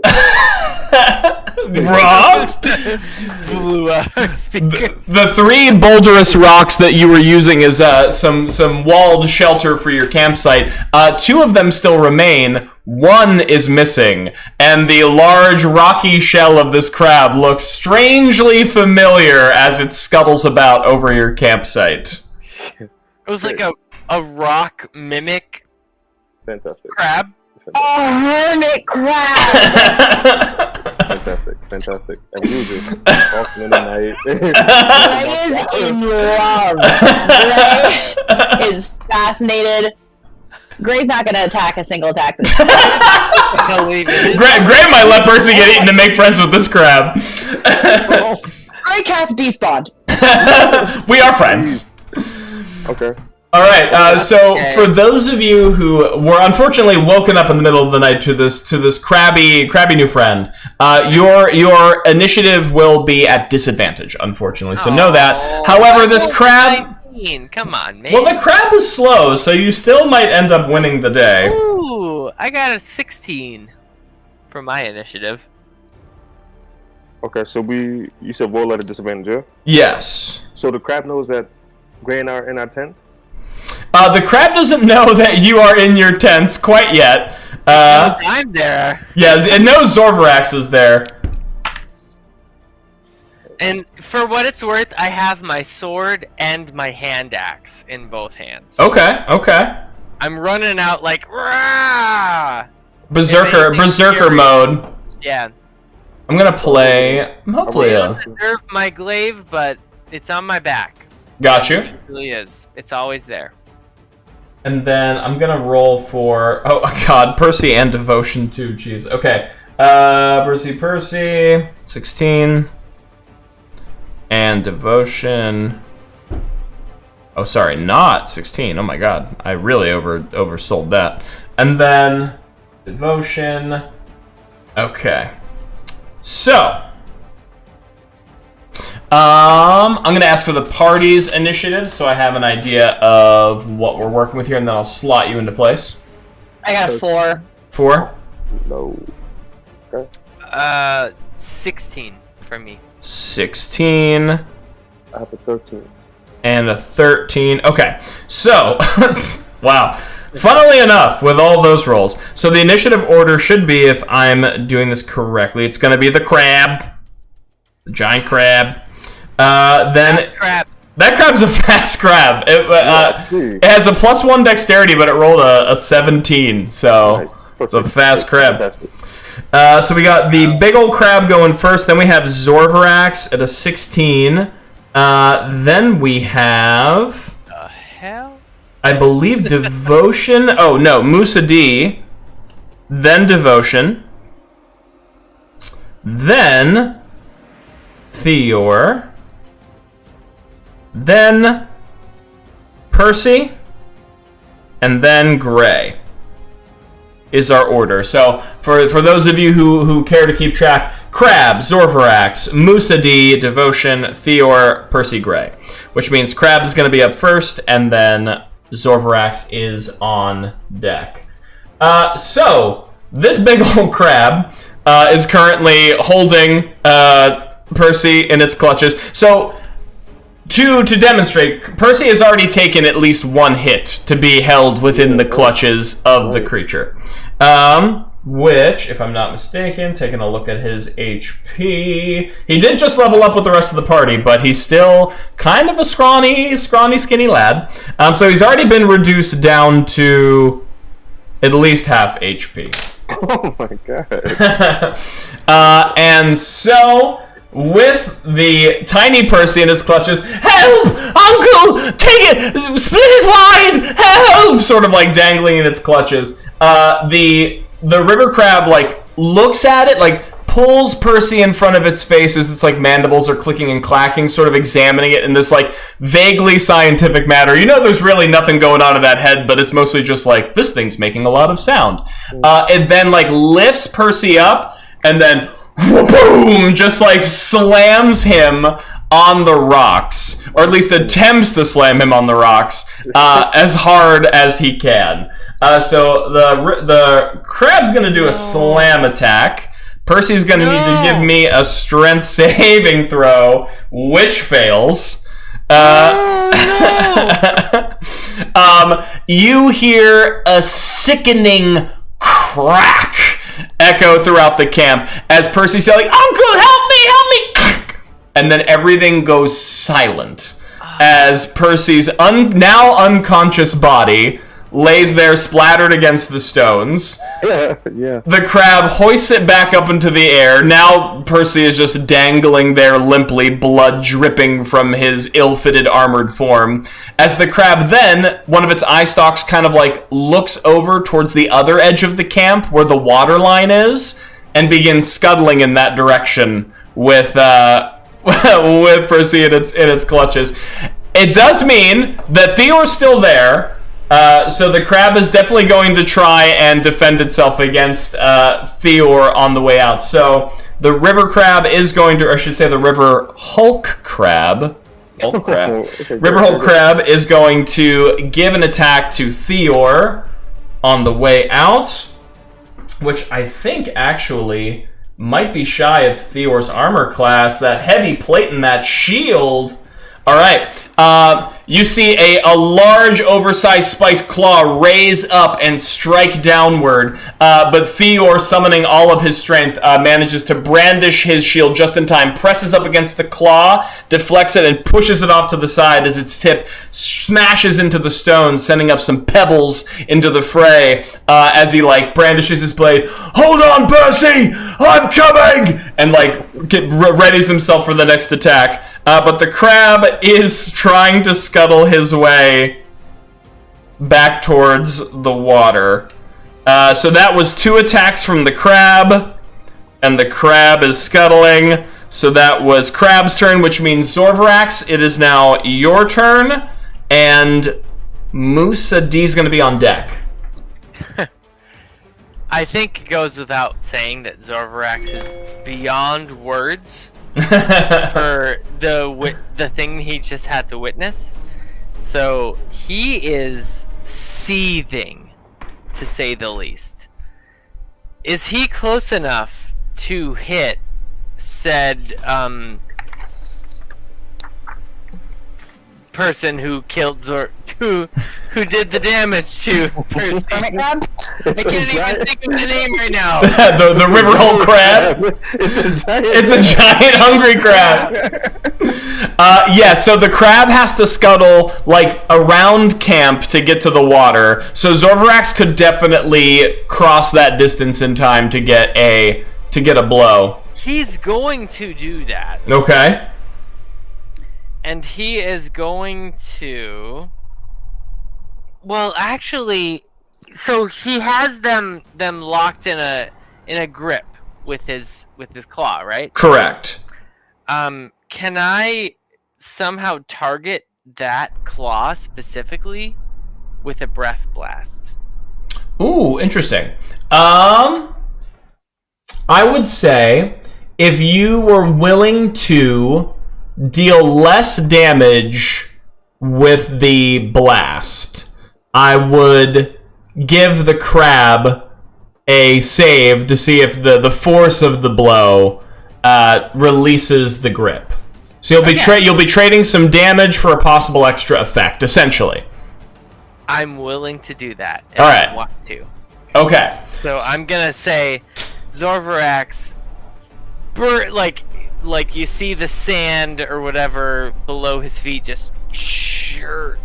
Rocks? Blew out our speakers. The 3 boulderous rocks that you were using as some walled shelter for your campsite, 2 of them still remain. 1 is missing, and the large rocky shell of this crab looks strangely familiar as it scuttles about over your campsite. It was like a rock mimic. Fantastic. Crab. A hermit crab! Fantastic. And we were just walking in the night. Gray is in love. Gray is fascinated. Gray's not going to attack a single attack this time. Gray might let Percy get eaten to make friends with this crab. Gray cast Beast Bond. We are friends. Okay. All right. So for those of you who were unfortunately woken up in the middle of the night to this crabby new friend, your initiative will be at disadvantage, unfortunately. So know that. However, this crab. 19. Come on, man. Well, the crab is slow, so you still might end up winning the day. Ooh, I got a 16 for my initiative. Okay, so you said roll at a disadvantage, yeah? Yes. So the crab knows that Gray and I are in our tents? The crab doesn't know that you are in your tents quite yet. I'm there. Yes, it knows Zorvarax is there. And for what it's worth, I have my sword and my hand axe in both hands. Okay. I'm running out like rah! Berserker mode. Yeah. I'm gonna play. Hopefully, I don't deserve my glaive, but it's on my back. Got you. It really is. It's always there. And then I'm gonna roll for. Oh God, Percy and devotion too. Jeez. Okay. Percy. 16. And devotion. Oh, sorry, not 16. Oh my God, I really oversold that. And then devotion. Okay. So, I'm gonna ask for the party's initiative, so I have an idea of what we're working with here, and then I'll slot you into place. I got a 4. 4. No. Okay. 16 for me. 16. I have a 13. And a 13. Okay, so, wow. Funnily enough, with all those rolls, so the initiative order should be, if I'm doing this correctly, it's going to be the crab. The giant crab. Then Crab. That crab's a fast crab. It has a +1 dexterity, but it rolled a 17, so Nice. it's a fast crab. Fantastic. So we got the big old crab going first. Then we have Zorvarax at a 16. Then we have, The hell? I believe, Devotion. Oh no, Musa D. Then Devotion. Then Theor. Then Percy, and then Gray is our order. So for those of you who care to keep track, Crab, Zorvarax, Musaddi, Devotion, Theor, Percy, Gray. Which means Crab is going to be up first, and then Zorvarax is on deck. So this big old crab is currently holding Percy in its clutches. So to demonstrate, Percy has already taken at least one hit to be held within the clutches of the creature. Which, if I'm not mistaken, taking a look at his HP, he did just level up with the rest of the party, but he's still kind of a scrawny, skinny lad. So he's already been reduced down to at least half HP. Oh my god. And so, with the tiny Percy in his clutches, help! Uncle! Take it! Split it wide! Help! Sort of like dangling in its clutches. The river crab, like, looks at it, like, pulls Percy in front of its face as its, like, mandibles are clicking and clacking, sort of examining it in this, like, vaguely scientific manner. You know there's really nothing going on in that head, but it's mostly just like, this thing's making a lot of sound. It then, like, lifts Percy up, and then, boom! Just, like, slams him on the rocks, or at least attempts to slam him on the rocks, as hard as he can. So the crab's gonna do a slam attack. Percy's gonna need to give me a strength saving throw, which fails. You hear a sickening crack echo throughout the camp as Percy's yelling, "Uncle, help me!" And then everything goes silent as Percy's now unconscious body lays there splattered against the stones. Yeah. The crab hoists it back up into the air. Now Percy is just dangling there limply, blood dripping from his ill-fitted armored form. As the crab then, one of its eye stalks kind of like looks over towards the other edge of the camp where the water line is and begins scuttling in that direction with with Percy in its clutches. It does mean that Theor's still there. So the crab is definitely going to try and defend itself against Theor on the way out. So the river crab is going to, or I should say the river Hulk crab. River Hulk crab is going to give an attack to Theor on the way out, which I think actually might be shy of Theor's armor class. That heavy plate and that shield. All right. You see a large, oversized spiked claw raise up and strike downward, but Theor, summoning all of his strength, manages to brandish his shield just in time, presses up against the claw, deflects it, and pushes it off to the side as its tip smashes into the stone, sending up some pebbles into the fray as he, like, brandishes his blade. "Hold on, Percy! I'm coming!" And, like, readies himself for the next attack. But the crab is trying to scuttle his way back towards the water. So that was 2 attacks from the crab, and the crab is scuttling. So that was Crab's turn, which means Zorvarax, it is now your turn, and Musaddi's going to be on deck. I think it goes without saying that Zorvarax is beyond words for the thing he just had to witness. So he is seething, to say the least. Is he close enough to hit said person who killed who did the damage to Percy? I can't even think of the name right now. the river hole crab. It's a giant hungry crab. Yeah, so the crab has to scuttle like around camp to get to the water. So Zorvarax could definitely cross that distance in time to get a blow. He's going to do that. Okay. And he is going to... Well, actually, so he has them locked in a grip with his claw, right? Correct. Can I somehow target that claw specifically with a breath blast. Ooh, interesting. I would say if you were willing to deal less damage with the blast, I would give the crab a save to see if the force of the blow releases the grip. So you'll be trading some damage for a possible extra effect, essentially. I'm willing to do that. All right. I want to. Okay. So I'm gonna say, Zorvarax, like you see the sand or whatever below his feet just shirt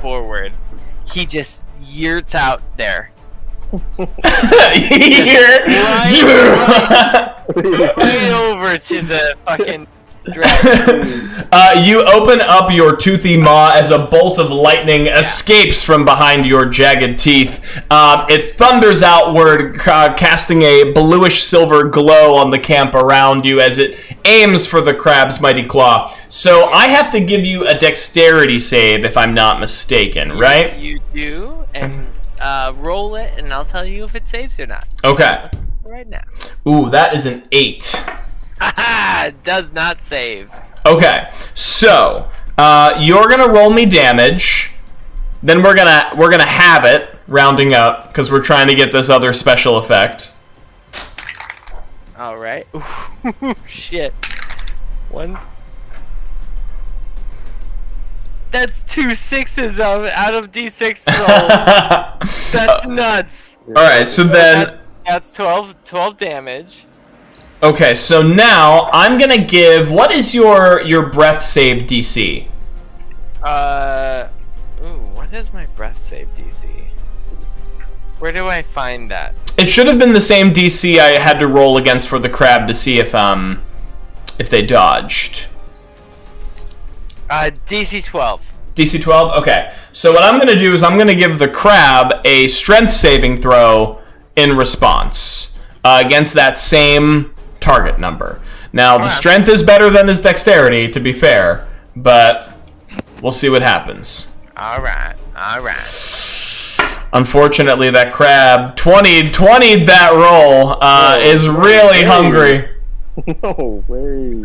forward. He just yearts out there. Right over to the fucking dragon. You open up your toothy maw as a bolt of lightning escapes from behind your jagged teeth. It thunders outward, casting a bluish silver glow on the camp around you as it aims for the crab's mighty claw. So I have to give you a dexterity save, if I'm not mistaken, right? Yes, you do, and roll it, and I'll tell you if it saves or not. Okay. Right now. Ooh, that is an 8. Haha! Does not save. Okay, so you're gonna roll me damage. Then we're gonna have it, rounding up, because we're trying to get this other special effect. All right. Ooh, shit. One. That's 2 6s out of D6 rolls. That's nuts. All right, so then that's 12 damage. Okay, so now I'm gonna give. What is your breath save DC? What is my breath save DC? Where do I find that? It should have been the same DC I had to roll against for the crab to see if they dodged. DC 12. DC 12? Okay. So what I'm going to do is I'm going to give the crab a strength saving throw in response against that same target number. Now, the strength is better than his dexterity, to be fair, but we'll see what happens. Alright. Unfortunately, that crab 20'd that roll, is really hungry. No way.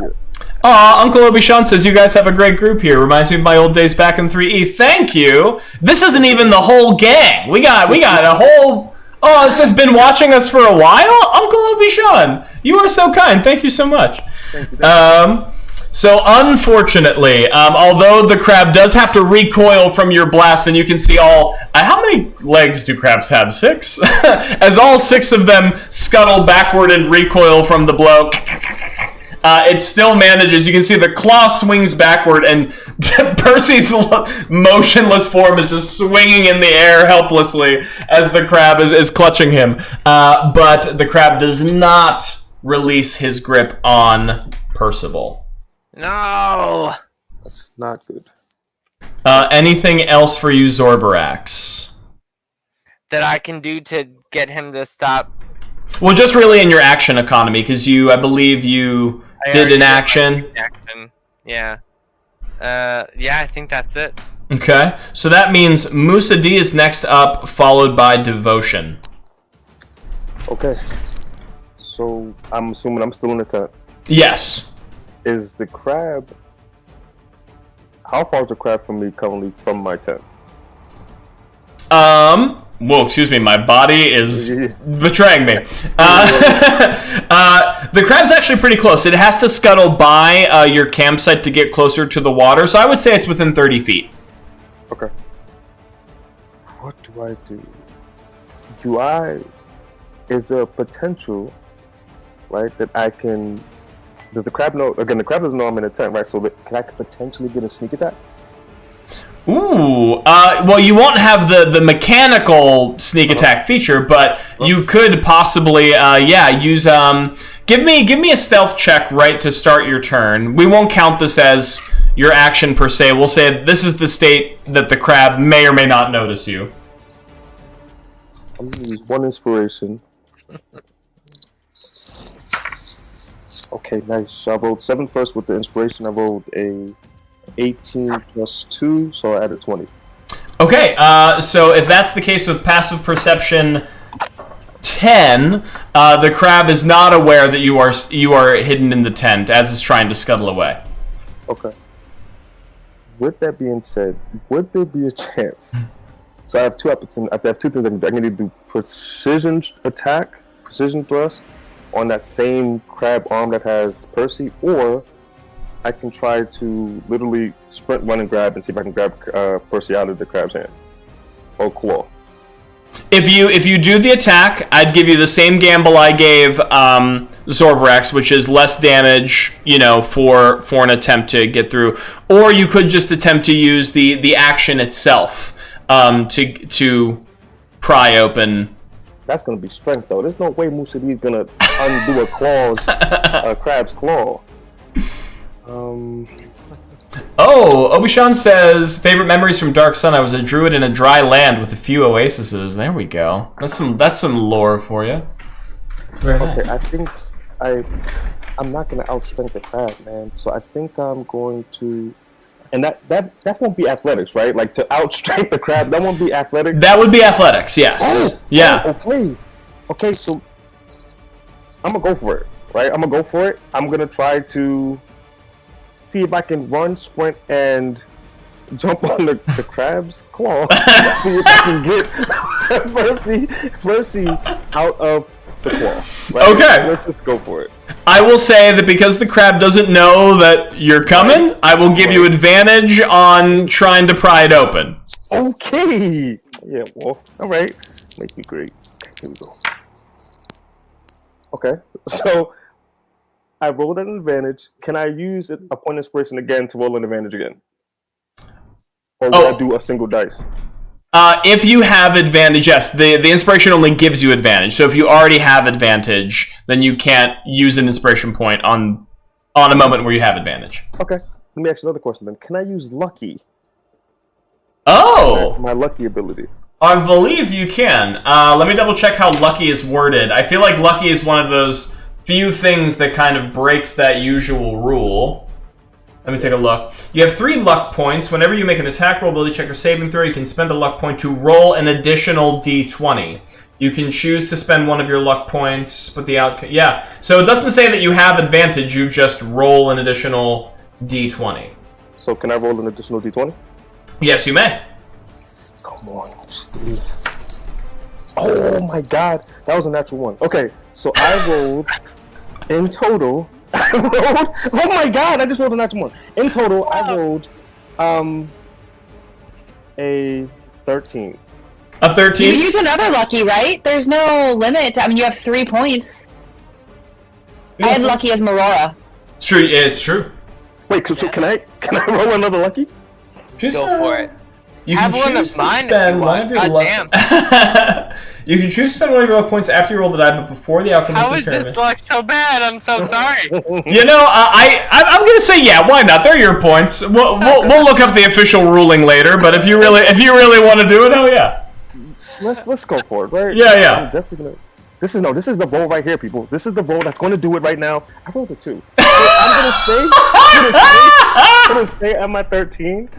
Aw, Uncle Obi-Shawn says you guys have a great group here. Reminds me of my old days back in 3E. Thank you. This isn't even the whole gang. We got a whole... Oh, this has been watching us for a while? Uncle Obi-Shawn, you are so kind. Thank you so much. Thank you. So unfortunately, although the crab does have to recoil from your blast, and you can see all... how many legs do crabs have? 6? As all 6 of them scuttle backward and recoil from the blow, it still manages. You can see the claw swings backward, and Percy's motionless form is just swinging in the air helplessly as the crab is clutching him. But the crab does not release his grip on Percival. No! That's not good. Anything else for you, Zorvarax? That I can do to get him to stop? Well, just really in your action economy, because I believe you did an action. Yeah. Yeah, I think that's it. Okay, so that means Musa D is next up, followed by Devotion. Okay. So I'm assuming I'm still in the tent. Yes. Is the crab... How far is the crab from me currently from my tent? Whoa, excuse me, my body is betraying me. The crab's actually pretty close. It has to scuttle by your campsite to get closer to the water, so I would say it's within 30 feet. Okay. What do I do? Is there a potential, right, that I can... Does the crab know... Again, the crab doesn't know I'm in a tent, right? So can I potentially get a sneak attack? Ooh, well, you won't have the mechanical sneak attack feature, but you could possibly, use, give me a stealth check right to start your turn. We won't count this as your action per se. We'll say this is the state that the crab may or may not notice you. I'm gonna use 1 inspiration. Okay, nice. So I rolled 7 first with the inspiration. I rolled a 18 plus 2, so I added 20. Okay, so if that's the case with passive perception 10, the crab is not aware that you are hidden in the tent as it's trying to scuttle away. Okay. With that being said, would there be a chance? So I have two options. I have two things I can do. I can either do precision attack, precision thrust on that same crab arm that has Percy, or I can try to literally sprint, run, and grab and see if I can grab Percy out of the crab's hand or claw. If you do the attack, I'd give you the same gamble I gave Zorvrex, which is less damage, for an attempt to get through. Or you could just attempt to use the action itself to pry open. That's gonna be strength, though. There's no way Musadi's gonna undo a crab's claw. Obishan says, favorite memories from Dark Sun. I was a druid in a dry land with a few oases. There we go. That's some lore for you. Very nice. Okay, I think I'm not gonna outstrength the crab, man. So I think I'm going to, and that won't be athletics, right? Like to outstrength the crab, that won't be athletics. That would be athletics, yes. Okay, so I'm gonna go for it, right? I'm gonna go for it. I'm gonna try to see if I can run, sprint, and jump on the crab's claw. See if I can get Percy out of the claw. Right? Okay. Let's just go for it. I will say that because the crab doesn't know that you're coming, I will give you advantage on trying to pry it open. Okay. Yeah, well, all right. Make me great. Here we go. Okay, so I rolled an advantage. Can I use a point of inspiration again to roll an advantage again? Or will I do a single dice? If you have advantage, yes. The inspiration only gives you advantage. So if you already have advantage, then you can't use an inspiration point on a moment where you have advantage. Okay, let me ask you another question then. Can I use lucky? Oh! My lucky ability. I believe you can. Let me double check how lucky is worded. I feel like lucky is one of those few things that kind of breaks that usual rule. Let me take a look. You have 3 luck points. Whenever you make an attack roll, ability check, or saving throw, you can spend a luck point to roll an additional d20. You can choose to spend one of your luck points, but the outcome... Yeah, so it doesn't say that you have advantage. You just roll an additional d20. So can I roll an additional d20? Yes, you may. Come on, Steve. Oh my god, that was a natural 1. Okay, so I rolled in total. Oh my god, I just rolled a natural 1. In total, I rolled a 13. A 13? You use another lucky, right? There's no limit. I mean, you have 3 points. I had lucky as Marora. It's true. It's true. Wait, so can I roll another lucky? Go for it. You Have can one choose of to mine if spend you one want. of your God luck. You can choose to spend one of your luck points after you roll the die, but before the outcome How of is the this tournament. luck so bad? I'm so sorry. I'm gonna say yeah. Why not? They're your points. We'll look up the official ruling later. But if you really want to do it, hell yeah. Let's go for it, right? Yeah. I'm definitely gonna. This is the roll right here, people. This is the roll that's going to do it right now. I rolled a 2. So I'm gonna stay at my 13.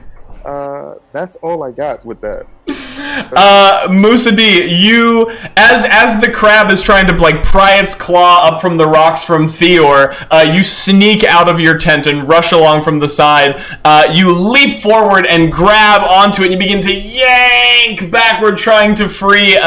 That's all I got with that. Musa D, you as the crab is trying to pry its claw up from the rocks from Theor, you sneak out of your tent and rush along from the side. You leap forward and grab onto it, and you begin to yank backward, trying to free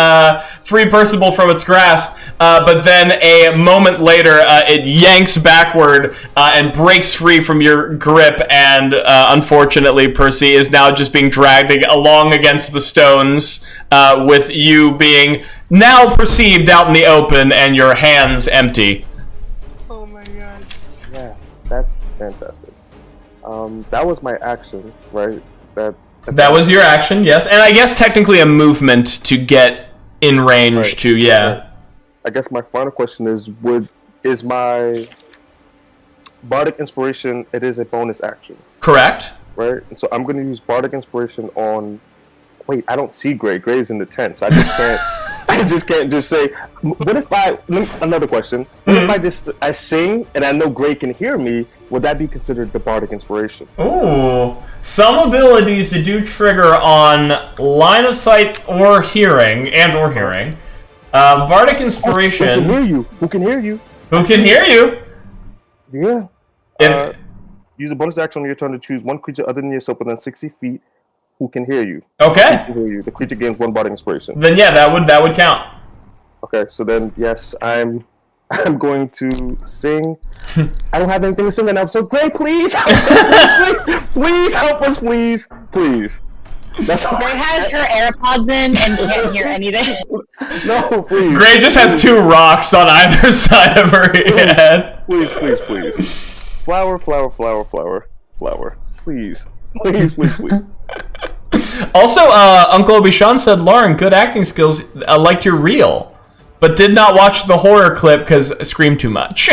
Percival from its grasp. But then a moment later, it yanks backward and breaks free from your grip, and unfortunately, Percy is now just being dragged along against the stones, with you being now perceived out in the open and your hands empty. Oh my god. Yeah, that's fantastic. That was my action, right? That was your action, yes, and I guess technically a movement to get in range right. to, yeah. Right. I guess my final question is my Bardic Inspiration, it is a bonus action. Correct. Right? And so I'm going to use Bardic Inspiration on... Wait, I don't see Gray. Gray's in the tent, so I just can't... I I just can't just say. What if another question? What if I sing and I know Gray can hear me? Would that be considered the bardic inspiration? Ooh. Some abilities that do trigger on line of sight or hearing, bardic inspiration. Who can hear you? Who can hear you? Who can hear you? Yeah. Use a bonus action on your turn to choose one creature other than yourself within 60 feet who can hear you. Okay. Who can hear you. The creature gains 1 bardic inspiration. Then yeah, that would count. Okay, so then yes, I'm going to sing. I don't have anything to sing in that episode. Gray, please help us, please help us, please. That's all. Gray has her AirPods in and can't hear anything. No, please. Gray just has 2 rocks on either side of her head. Please. Flower. Please. Also, Uncle Obi-Shawn said, Lauren, good acting skills. I liked your reel, but did not watch the horror clip because I screamed too much.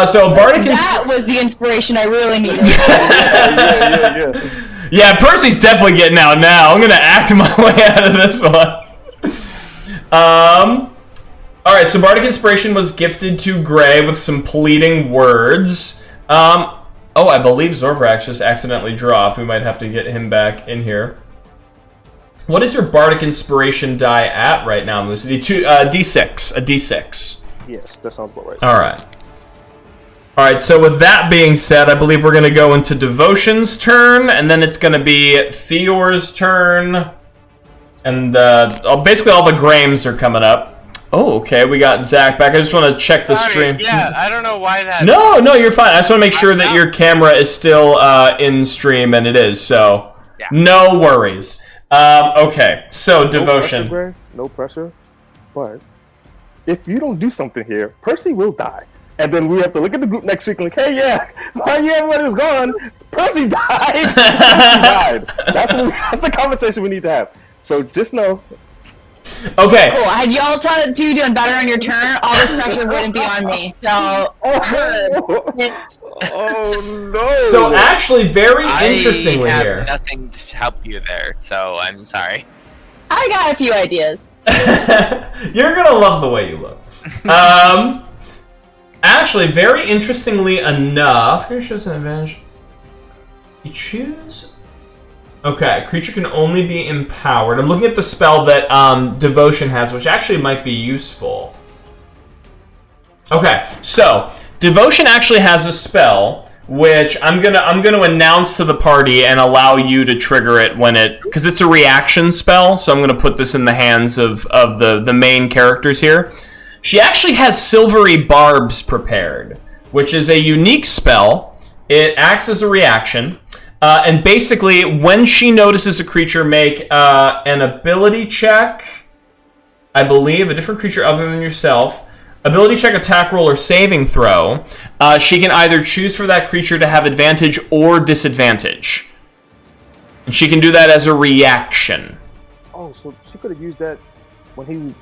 So bardic. That was the inspiration I really needed. Yeah. Yeah, Percy's definitely getting out now. I'm gonna act my way out of this one. Alright, so bardic inspiration was gifted to Gray with some pleading words. I believe Zorvrax just accidentally dropped. We might have to get him back in here. What is your bardic inspiration die at right now, Moose? D6. A D6. Yes, that sounds about right. Alright, so with that being said, I believe we're going to go into Devotion's turn, and then it's going to be Theor's turn, and basically all the Grahams are coming up. Oh, okay, we got Zach back. I just want to check the stream. Yeah, I don't know why that... No, you're fine. I just want to make sure that your camera is still in stream, and it is, so yeah. No worries. Okay, so Devotion. No pressure, but if you don't do something here, Percy will die. And then we have to look at the group next week and like, hey, yeah, everybody's gone. Percy died. Percy died. That's the conversation we need to have. So just know. Okay. Cool. Had y'all thought you doing better on your turn, all this pressure wouldn't be on me. So. Oh no. So actually, very interestingly I have here. nothing to help you there, so I'm sorry. I got a few ideas. You're gonna love the way you look. Actually, very interestingly enough, here shows an advantage. You choose. Okay, creature can only be empowered. I'm looking at the spell that Devotion has, which actually might be useful. Okay, so Devotion actually has a spell which I'm gonna announce to the party and allow you to trigger it when because it's a reaction spell. So I'm gonna put this in the hands of the main characters here. She actually has Silvery Barbs prepared, which is a unique spell. It acts as a reaction. And basically, when she notices a creature make an ability check, I believe, a different creature other than yourself, ability check, attack roll, or saving throw, she can either choose for that creature to have advantage or disadvantage. And she can do that as a reaction. Oh, so she could have used that when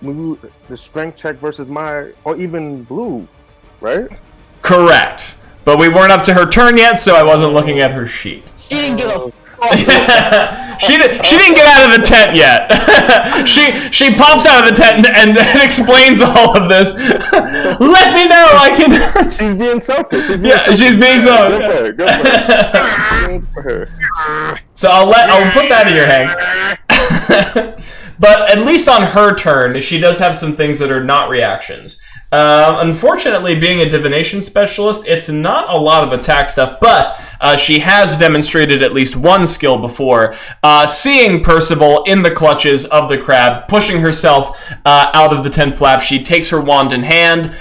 the strength check versus or even Blue, right? Correct. But we weren't up to her turn yet, so I wasn't looking at her sheet. She didn't give a she didn't get out of the tent yet. she pops out of the tent and explains all of this. Let me know. I can. She's being selfish. She's being selfish. Good for her. So I'll put that in your hands. But at least on her turn, she does have some things that are not reactions. Unfortunately, being a divination specialist, it's not a lot of attack stuff, but she has demonstrated at least one skill before, seeing Percival in the clutches of the crab, pushing herself out of the tent flap. She takes her wand in hand.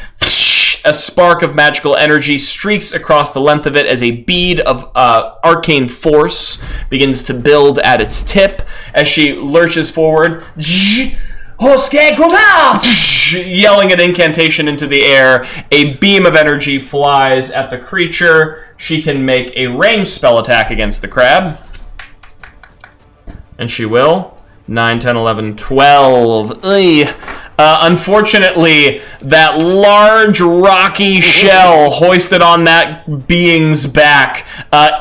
A spark of magical energy streaks across the length of it as a bead of arcane force begins to build at its tip as she lurches forward. Yelling an incantation into the air, a beam of energy flies at the creature. She can make a ranged spell attack against the crab. And she will. 9, 10, 11, 12. Unfortunately, that large rocky shell hoisted on that being's back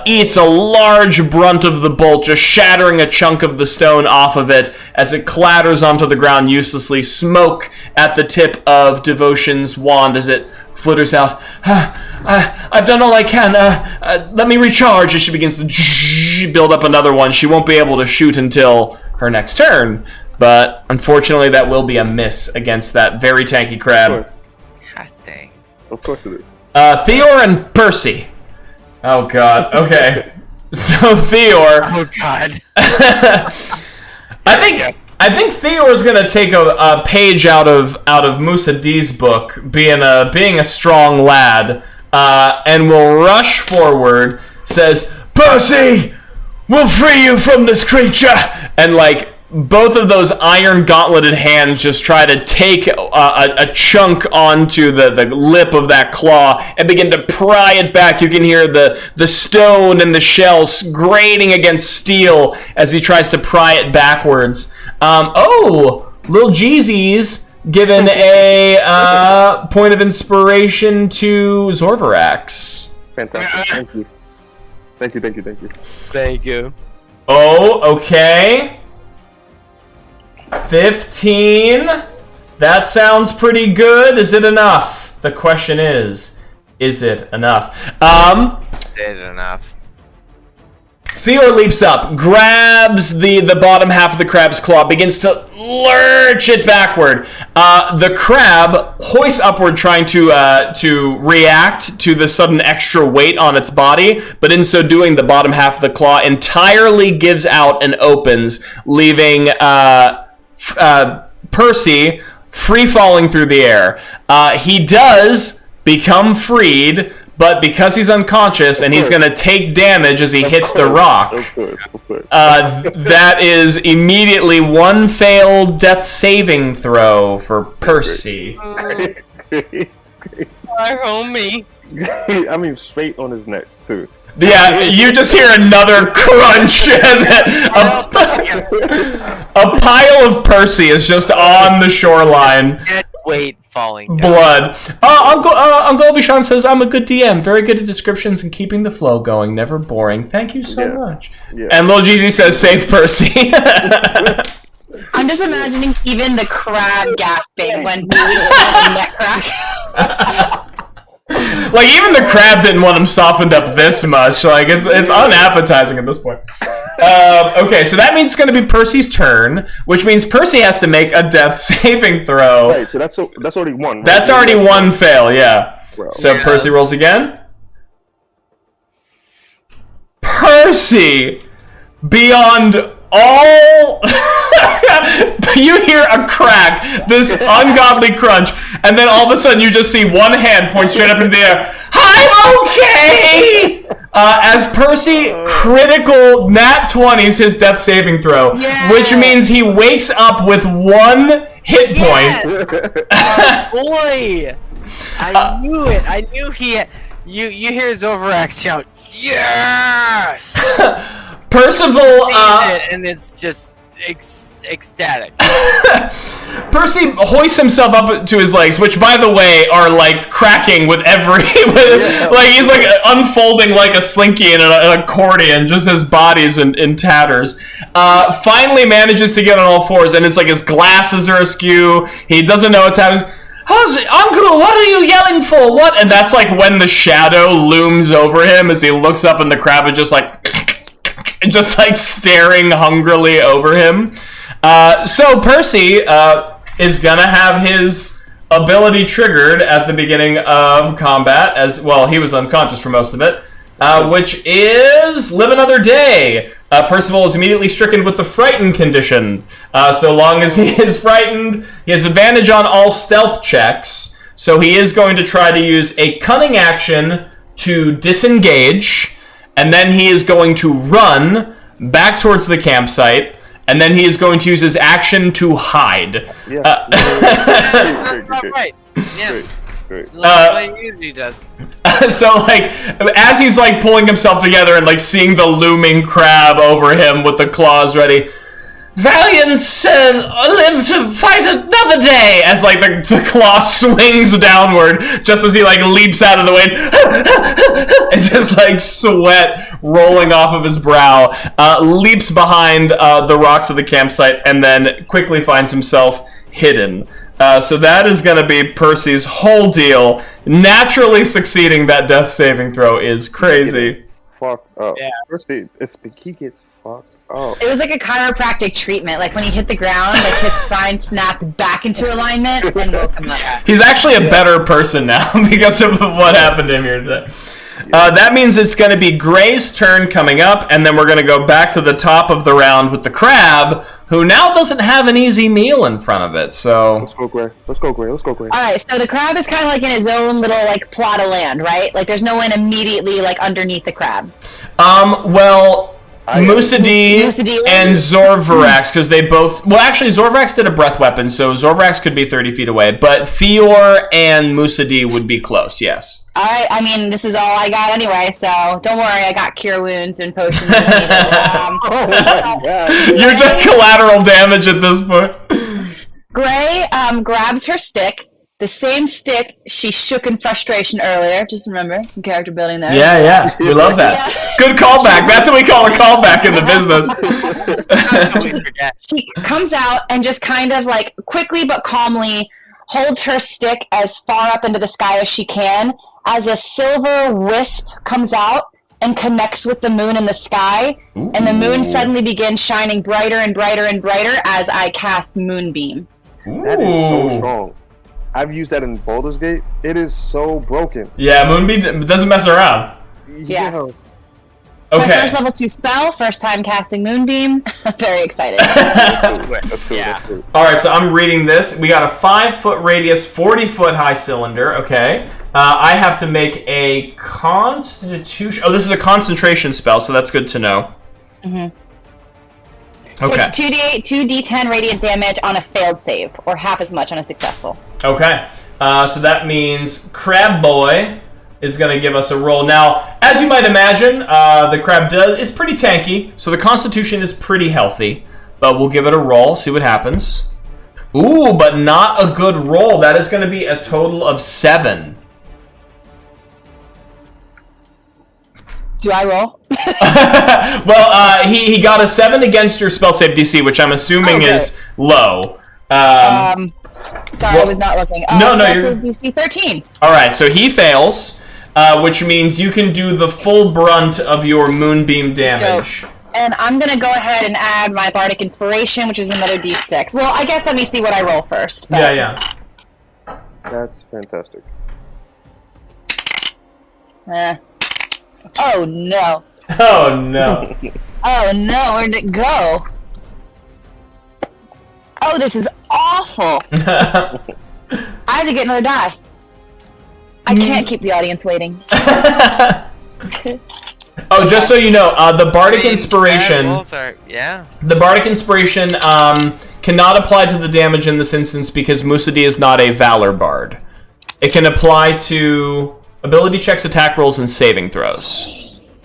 eats a large brunt of the bolt, just shattering a chunk of the stone off of it as it clatters onto the ground uselessly. Smoke at the tip of Devotion's wand as it flitters out. I've done all I can. Let me recharge. As she begins to build up another one. She won't be able to shoot until her next turn. But unfortunately, that will be a miss against that very tanky crab. God dang. Of course it is. Theor and Percy. Oh god. Okay. So Theor. Oh god. I think Theor is gonna take a page out of Musa D's book, being a strong lad, and will rush forward. Says, "Percy, we'll free you from this creature," and like. Both of those iron gauntleted hands just try to take a chunk onto the lip of that claw and begin to pry it back. You can hear the stone and the shells grating against steel as he tries to pry it backwards. Lil Jeezy's given a point of inspiration to Zorvarax. Fantastic. Thank you. Thank you. Oh, okay. 15. That sounds pretty good. Is it enough? The question is it enough? Is it enough? Theor leaps up, grabs the bottom half of the crab's claw, begins to lurch it backward. The crab hoists upward, trying to react to the sudden extra weight on its body, but in so doing, the bottom half of the claw entirely gives out and opens, leaving Percy free falling through the air. He does become freed, but because he's unconscious and he's going to take damage as he hits the rock, that is immediately one failed death saving throw for Percy. My homie. I mean, straight on his neck, too. Yeah, you just hear another crunch as a pile of Percy is just on the shoreline. Dead weight falling down. Blood. Uncle Obi-Shan says, "I'm a good DM, very good at descriptions and keeping the flow going, never boring. Thank you so much." Yeah. And Lil Jeezy says, "Save Percy." I'm just imagining even the crab gasping when he had a neck crack. Like, even the crab didn't want him softened up this much. Like, it's unappetizing at this point. Okay, so that means it's going to be Percy's turn, which means Percy has to make a death saving throw. Right, so that's already one. Right? That's already one fail, yeah. Well, so yeah. Percy rolls again. Percy! Beyond all... You hear a crack, this ungodly crunch, and then all of a sudden you just see one hand point straight up in the air. I'm okay! As Percy critical nat 20s his death saving throw, which means he wakes up with one hit point. Boy! I knew it. I knew he had... You hear Zorvarax shout, "Yes!" Percival, and it's just ecstatic. Percy hoists himself up to his legs, which, by the way, are like cracking with every, like he's like unfolding like a slinky in an accordion, just his body's in tatters. Finally manages to get on all fours, and it's like his glasses are askew. He doesn't know what's happening. Uncle, what are you yelling for? What? And that's like when the shadow looms over him as he looks up, and the crab is just like staring hungrily over him. So Percy is gonna have his ability triggered at the beginning of combat, as well. He was unconscious for most of it, which is Live Another Day. Percival is immediately stricken with the frightened condition. So long as he is frightened, he has advantage on all stealth checks. So he is going to try to use a cunning action to disengage, and then he is going to run back towards the campsite, and then he is going to use his action to hide. Yeah. That's not right. Yeah. Great. Like he usually does. So, like, as he's, like, pulling himself together and, like, seeing the looming crab over him with the claws ready, Valiant live to fight another day, as like the claw swings downward just as he like leaps out of the way and just like sweat rolling off of his brow, leaps behind the rocks of the campsite and then quickly finds himself hidden. So that is going to be Percy's whole deal. Naturally succeeding that death saving throw is crazy. Fuck up. Yeah. Percy, he gets fucked up. It was like a chiropractic treatment. Like when he hit the ground, like his spine snapped back into alignment and woke him up. He's actually a better person now because of what happened to him here today. That means it's going to be Gray's turn coming up, and then we're going to go back to the top of the round with the crab, who now doesn't have an easy meal in front of it. So Let's go, Gray. Let's go, Gray. Let's go, Gray. All right, so the crab is kind of like in his own little like plot of land, right? Like there's no one immediately like underneath the crab. Well, Musadee Musadee and Zorvarax, because they both... Well, actually, Zorvarax did a breath weapon, so Zorvarax could be 30 feet away, but Fior and Musadee would be close, yes. All right, I mean, this is all I got anyway, so don't worry, I got cure wounds and potions. If needed. You're just collateral damage at this point. Gray grabs her stick, the same stick she shook in frustration earlier. Just remember, some character building there. Yeah, we love that. Yeah. Good callback. That's what we call a callback in the business. She comes out and just kind of like quickly but calmly holds her stick as far up into the sky as she can as a silver wisp comes out and connects with the moon in the sky. Ooh. And the moon suddenly begins shining brighter and brighter and brighter as I cast Moonbeam. Ooh. That is so strong. I've used that in Baldur's Gate. It is so broken. Yeah, Moonbeam doesn't mess around. Yeah. Okay. My first level 2 spell, first time casting Moonbeam. I'm very excited. That's cool. All right, so I'm reading this. We got a 5-foot radius, 40-foot high cylinder. Okay. I have to make a constitution... Oh, this is a concentration spell, so that's good to know. Mm-hmm. Okay. Takes 2d10 radiant damage on a failed save, or half as much on a successful. Okay. So that means Crab Boy is going to give us a roll. Now, as you might imagine, the crab is pretty tanky, so the constitution is pretty healthy. But we'll give it a roll, see what happens. Ooh, but not a good roll. That is going to be a total of 7. Do I roll? Well, he got a 7 against your spell save DC, which I'm assuming is low. Sorry, I was not looking. No, spell you're... save DC 13. All right, so he fails, which means you can do the full brunt of your Moonbeam damage. Dope. And I'm going to go ahead and add my Bardic Inspiration, which is another D6. Well, I guess let me see what I roll first. But... Yeah. That's fantastic. Oh, no. Oh, no. Oh, no. Where'd it go? Oh, this is awful. I have to get another die. I can't keep the audience waiting. Oh, just so you know, the Bardic Inspiration... Yeah. The Bardic Inspiration cannot apply to the damage in this instance because Musadee is not a Valor Bard. It can apply to ability checks, attack rolls, and saving throws.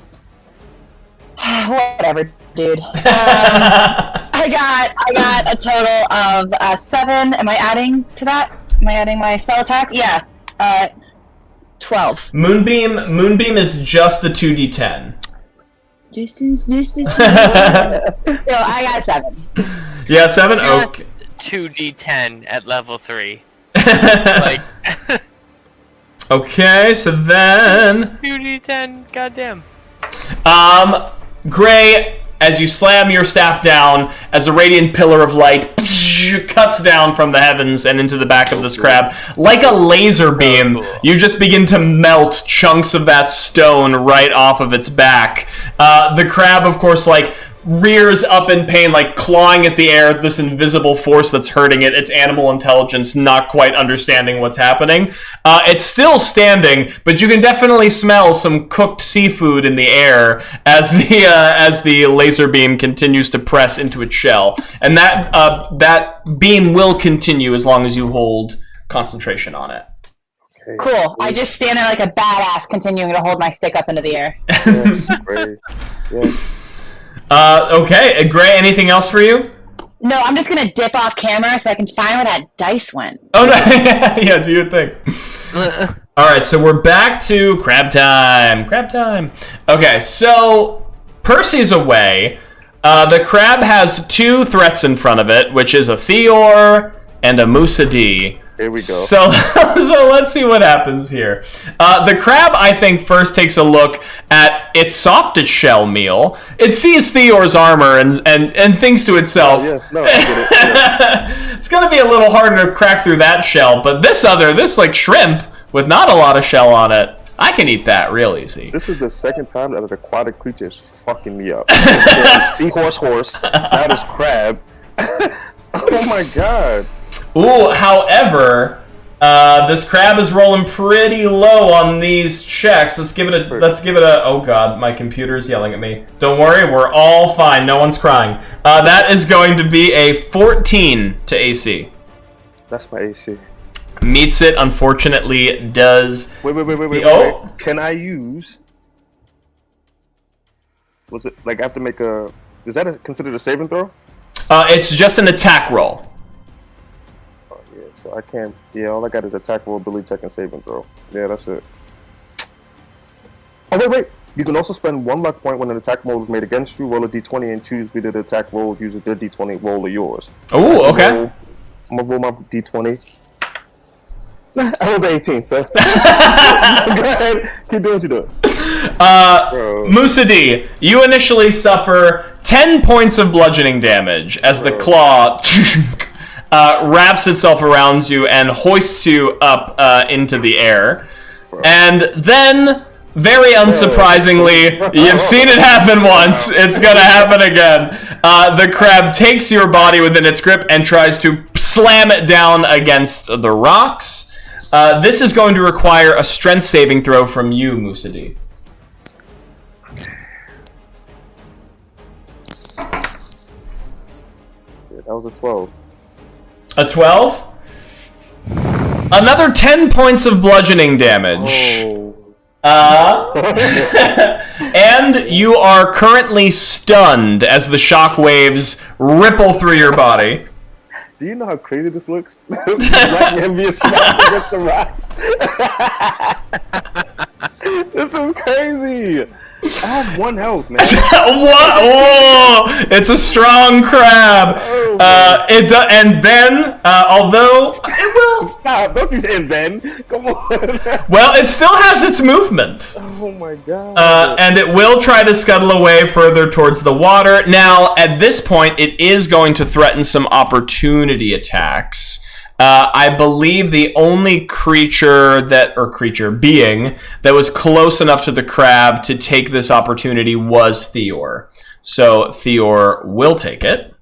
Whatever, dude. I got a total of 7. Am I adding to that? Am I adding my spell attack? Yeah. 12. Moonbeam is just the 2d10. So I got 7. Yeah, 7? Okay. 2d10 at level 3. Okay, so then... 2d10, goddamn. Gray, as you slam your staff down, as a radiant pillar of light cuts down from the heavens and into the back of this crab, like a laser beam, you just begin to melt chunks of that stone right off of its back. The crab, of course, rears up in pain, clawing at the air, this invisible force that's hurting it, its animal intelligence not quite understanding what's happening. It's still standing, but you can definitely smell some cooked seafood in the air as the laser beam continues to press into its shell. And that beam will continue as long as you hold concentration on it. Okay. Cool. I just stand there like a badass, continuing to hold my stick up into the air. Yes, great. Yes. Okay, Gray, anything else for you? No, I'm just gonna dip off camera so I can find where that dice went. Oh no! Yeah, do your thing. All right, so we're back to crab time. Crab time. Okay, so Percy's away. The crab has 2 threats in front of it, which is a Theor and a Musadee. Here we go. So let's see what happens here. The crab, I think, first takes a look at its softest shell meal. It sees Theor's armor and thinks to itself, I get it. Yeah. it's going to be a little harder to crack through that shell, but this like shrimp with not a lot of shell on it, I can eat that real easy. This is the second time that an aquatic creature is fucking me up. Seahorse, horse. That is crab. Oh my god. Ooh, however, this crab is rolling pretty low on these checks. Let's give it a. Oh god, my computer's yelling at me. Don't worry, we're all fine. No one's crying. That is going to be a 14 to AC. That's my AC. Meets it, unfortunately, does. Wait. Oh. Can I use? Was it like I have to make a? Is that considered a saving throw? It's just an attack roll. Oh yeah, so I can't. Yeah, all I got is attack roll, ability check, and saving throw. Yeah, that's it. Oh wait. You can also spend 1 luck point when an attack roll is made against you. Roll a d20 and choose whether the attack roll uses their d20 roll or yours. Oh, okay. I'm gonna roll my d20. I rolled 18, so go ahead. Keep doing what you're doing. Musadee, you initially suffer 10 points of bludgeoning damage as the claw wraps itself around you and hoists you up into the air. And then, very unsurprisingly, you've seen it happen once, it's gonna happen again. The crab takes your body within its grip and tries to slam it down against the rocks. This is going to require a strength saving throw from you, Musadee. That was a 12. A 12? Another 10 points of bludgeoning damage. Oh. And you are currently stunned as the shock waves ripple through your body. Do you know how crazy this looks? Like him being smacked against the rocks. This is crazy. I have 1 health, man. What? Whoa! It's a strong crab. It does, and then, although it will stop. Don't you say and then. Come on. Well, it still has its movement. Oh my god. And it will try to scuttle away further towards the water. Now, at this point, it is going to threaten some opportunity attacks. I believe the only being that was close enough to the crab to take this opportunity was Theor. So Theor will take it.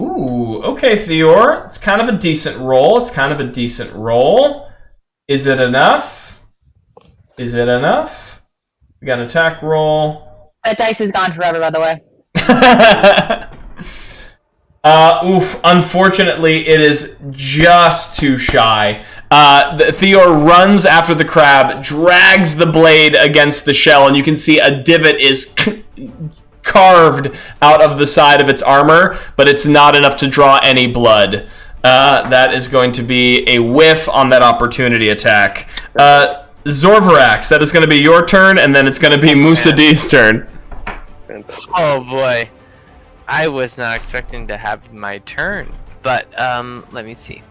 Ooh, okay, Theor. It's kind of a decent roll. Is it enough? We got an attack roll. That dice is gone forever, by the way. Unfortunately, it is just too shy. Theor runs after the crab, drags the blade against the shell, and you can see a divot is carved out of the side of its armor, but it's not enough to draw any blood. That is going to be a whiff on that opportunity attack. Zorvarax, that is going to be your turn, and then it's going to be Musadee's turn. Oh boy. I was not expecting to have my turn, but let me see.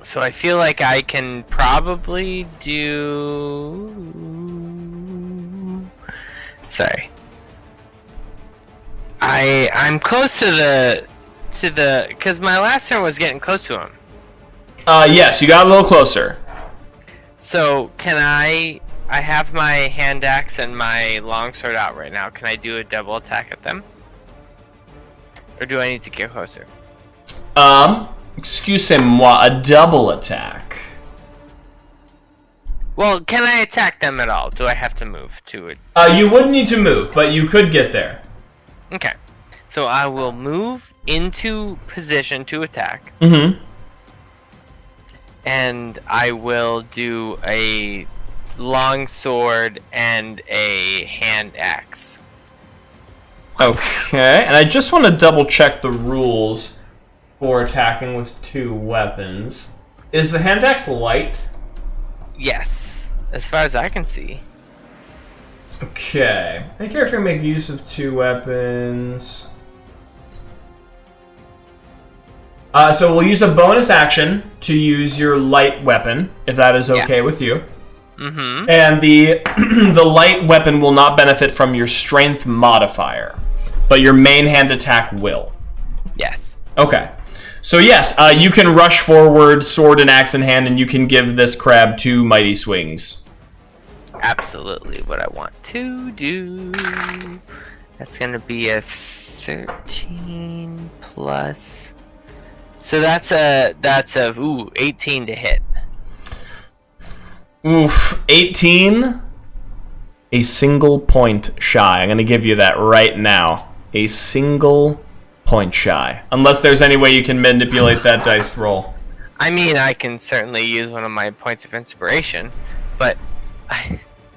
So I feel like I can probably do. Sorry. I'm close to the because my last turn was getting close to him. Yes, you got a little closer. So can I have my hand axe and my longsword out right now. Can I do a double attack at them? Or do I need to get closer? Excusez-moi, a double attack. Well, can I attack them at all? Do I have to move to it? You wouldn't need to move, but you could get there. Okay. So I will move into position to attack. Mm-hmm. And I will do a long sword and a hand axe. Okay, and I just want to double check the rules for attacking with 2 weapons. Is the hand axe light? Yes, as far as I can see. Okay. Any character can make use of 2 weapons. So we'll use a bonus action to use your light weapon, if that is okay with you. Mm-hmm. And the the light weapon will not benefit from your strength modifier, but your main hand attack will. Yes. Okay. So yes, you can rush forward, sword and axe in hand, and you can give this crab 2 mighty swings. Absolutely what I want to do. That's gonna be a 13 plus. So that's a 18 to hit. Oof, 18. A single point shy. I'm gonna give you that right now. A single point shy. Unless there's any way you can manipulate that dice roll. I mean, I can certainly use one of my points of inspiration, but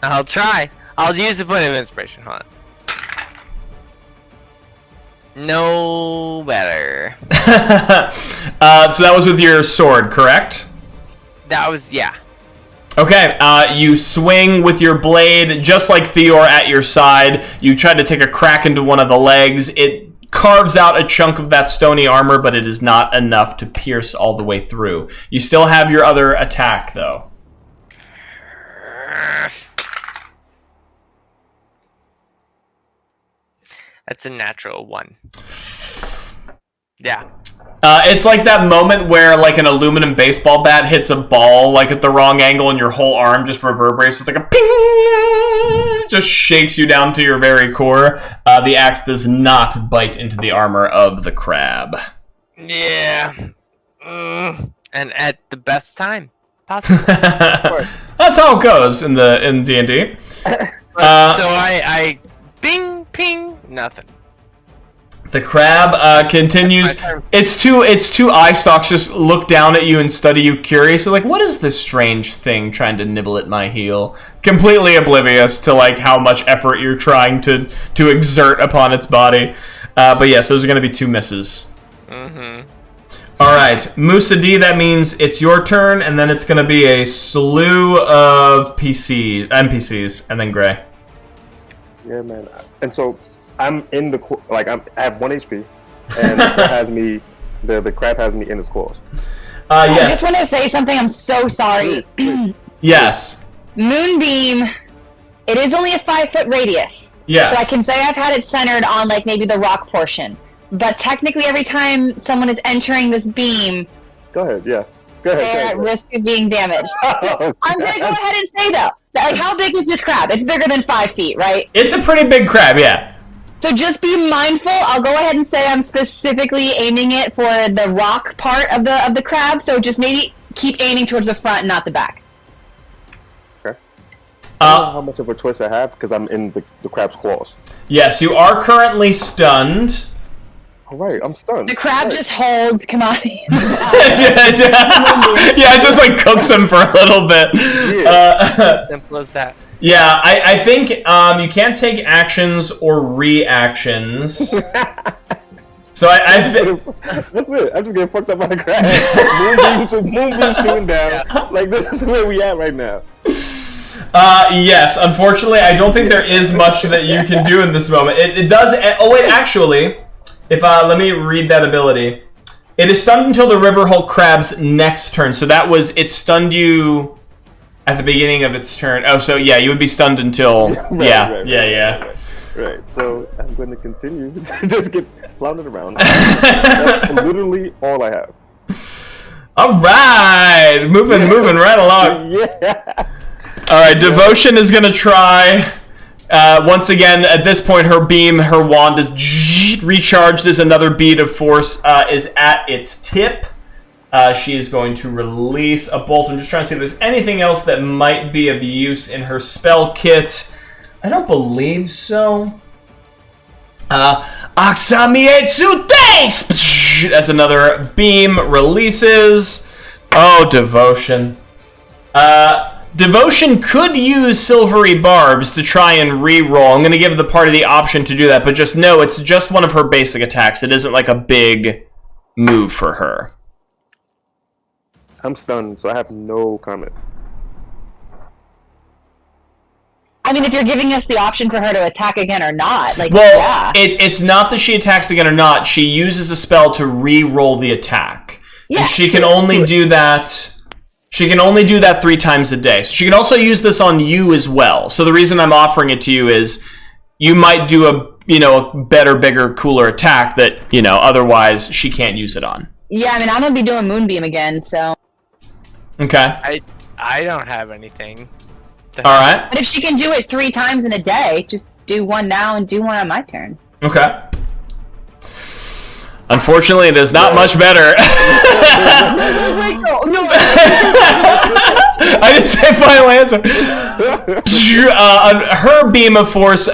I'll try. I'll use a point of inspiration. Hold on. No better. So that was with your sword, correct? That was, yeah. Okay, you swing with your blade, just like Theor at your side. You try to take a crack into one of the legs. It carves out a chunk of that stony armor, but it is not enough to pierce all the way through. You still have your other attack, though. That's a natural 1. Yeah. It's like that moment where like an aluminum baseball bat hits a ball like at the wrong angle and your whole arm just reverberates. It's like a ping! Just shakes you down to your very core. The axe does not bite into the armor of the crab. Yeah. And at the best time possible. That's how it goes in D&D. So I bing, ping, nothing. The crab continues. Its two eye stalks just look down at you and study you curiously, like, what is this strange thing trying to nibble at my heel? Completely oblivious to like how much effort you're trying to exert upon its body. But yes, those are going to be 2 misses. Mm-hmm. All right, Musa D. That means it's your turn, and then it's going to be a slew of NPCs, and then Gray. Yeah, man. And so I'm in the I have 1 HP, and the crab has me in its claws. Yes. I just want to say something. I'm so sorry. Yes. Moonbeam. It is only a 5-foot radius. Yes. So I can say I've had it centered on like maybe the rock portion. But technically, every time someone is entering this beam, Go ahead. Yeah. Go ahead. they're at risk of being damaged. So I'm gonna go ahead and say though, that, like, how big is this crab? It's bigger than 5 feet, right? It's a pretty big crab, yeah. So just be mindful. I'll go ahead and say I'm specifically aiming it for the rock part of the crab. So just maybe keep aiming towards the front and not the back. Okay. I don't know how much of a choice I have because I'm in the crab's claws. Yes, you are currently stunned. All right, I'm stunned. The crab just holds Kamani. Yeah, it just like cooks him for a little bit. Yeah. Simple as that. Yeah, I think you can't take actions or reactions. So I think That's it. I'm just getting fucked up by the crab. Moonbeam shooting down. Like, this is where we at right now. yes, unfortunately, I don't think there is much that you can do in this moment. It does. Oh wait, actually, if let me read that ability. It is stunned until the River Hulk Crab's next turn. So that was it stunned you at the beginning of its turn. Oh, so yeah, you would be stunned until Right. So I'm going to continue to just get floundered around. That's literally all I have. All right, moving right along. Yeah. All right, Devotion is gonna try. Once again, at this point, her wand is recharged as another bead of force is at its tip. She is going to release a bolt. I'm just trying to see if there's anything else that might be of use in her spell kit. I don't believe so. Aksamietsu, thanks! As another beam releases. Oh, Devotion. Devotion could use Silvery Barbs to try and re-roll. I'm going to give the party the option to do that, but just know it's just one of her basic attacks. It isn't like a big move for her. I'm stunned, so I have no comment. I mean, if you're giving us the option for her to attack again or not, like, well, yeah. It's not that she attacks again or not. She uses a spell to re-roll the attack. Yeah, And she can only do that... She can only do that 3 times a day. So she can also use this on you as well. So the reason I'm offering it to you is you might do a better, bigger, cooler attack that, otherwise she can't use it on. Yeah, I mean, I'm going to be doing Moonbeam again, so... Okay. I don't have anything. Alright. But if she can do it 3 times in a day, just do one now and do one on my turn. Okay. Unfortunately, it is not much better. I didn't say final answer. Her beam of force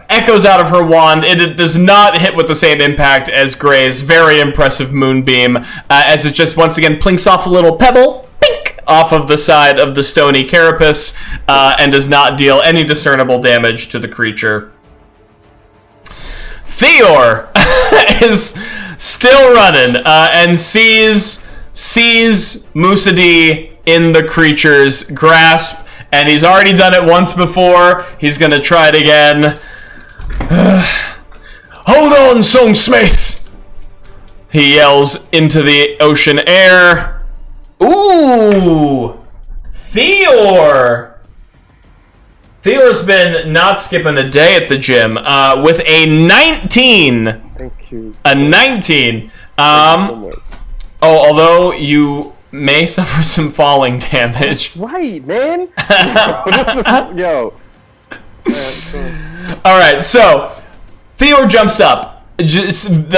echoes out of her wand. It does not hit with the same impact as Gray's very impressive moonbeam, as it just once again plinks off a little pebble off of the side of the stony carapace, and does not deal any discernible damage to the creature. Theor is still running and sees Musadee in the creature's grasp, and he's already done it once before. He's gonna try it again. Hold on, Songsmith! He yells into the ocean air. Ooh! Theor's been not skipping a day at the gym with a 19. Thank you. A 19. Although you may suffer some falling damage. Right, man. Yo. All right, so Theor jumps up.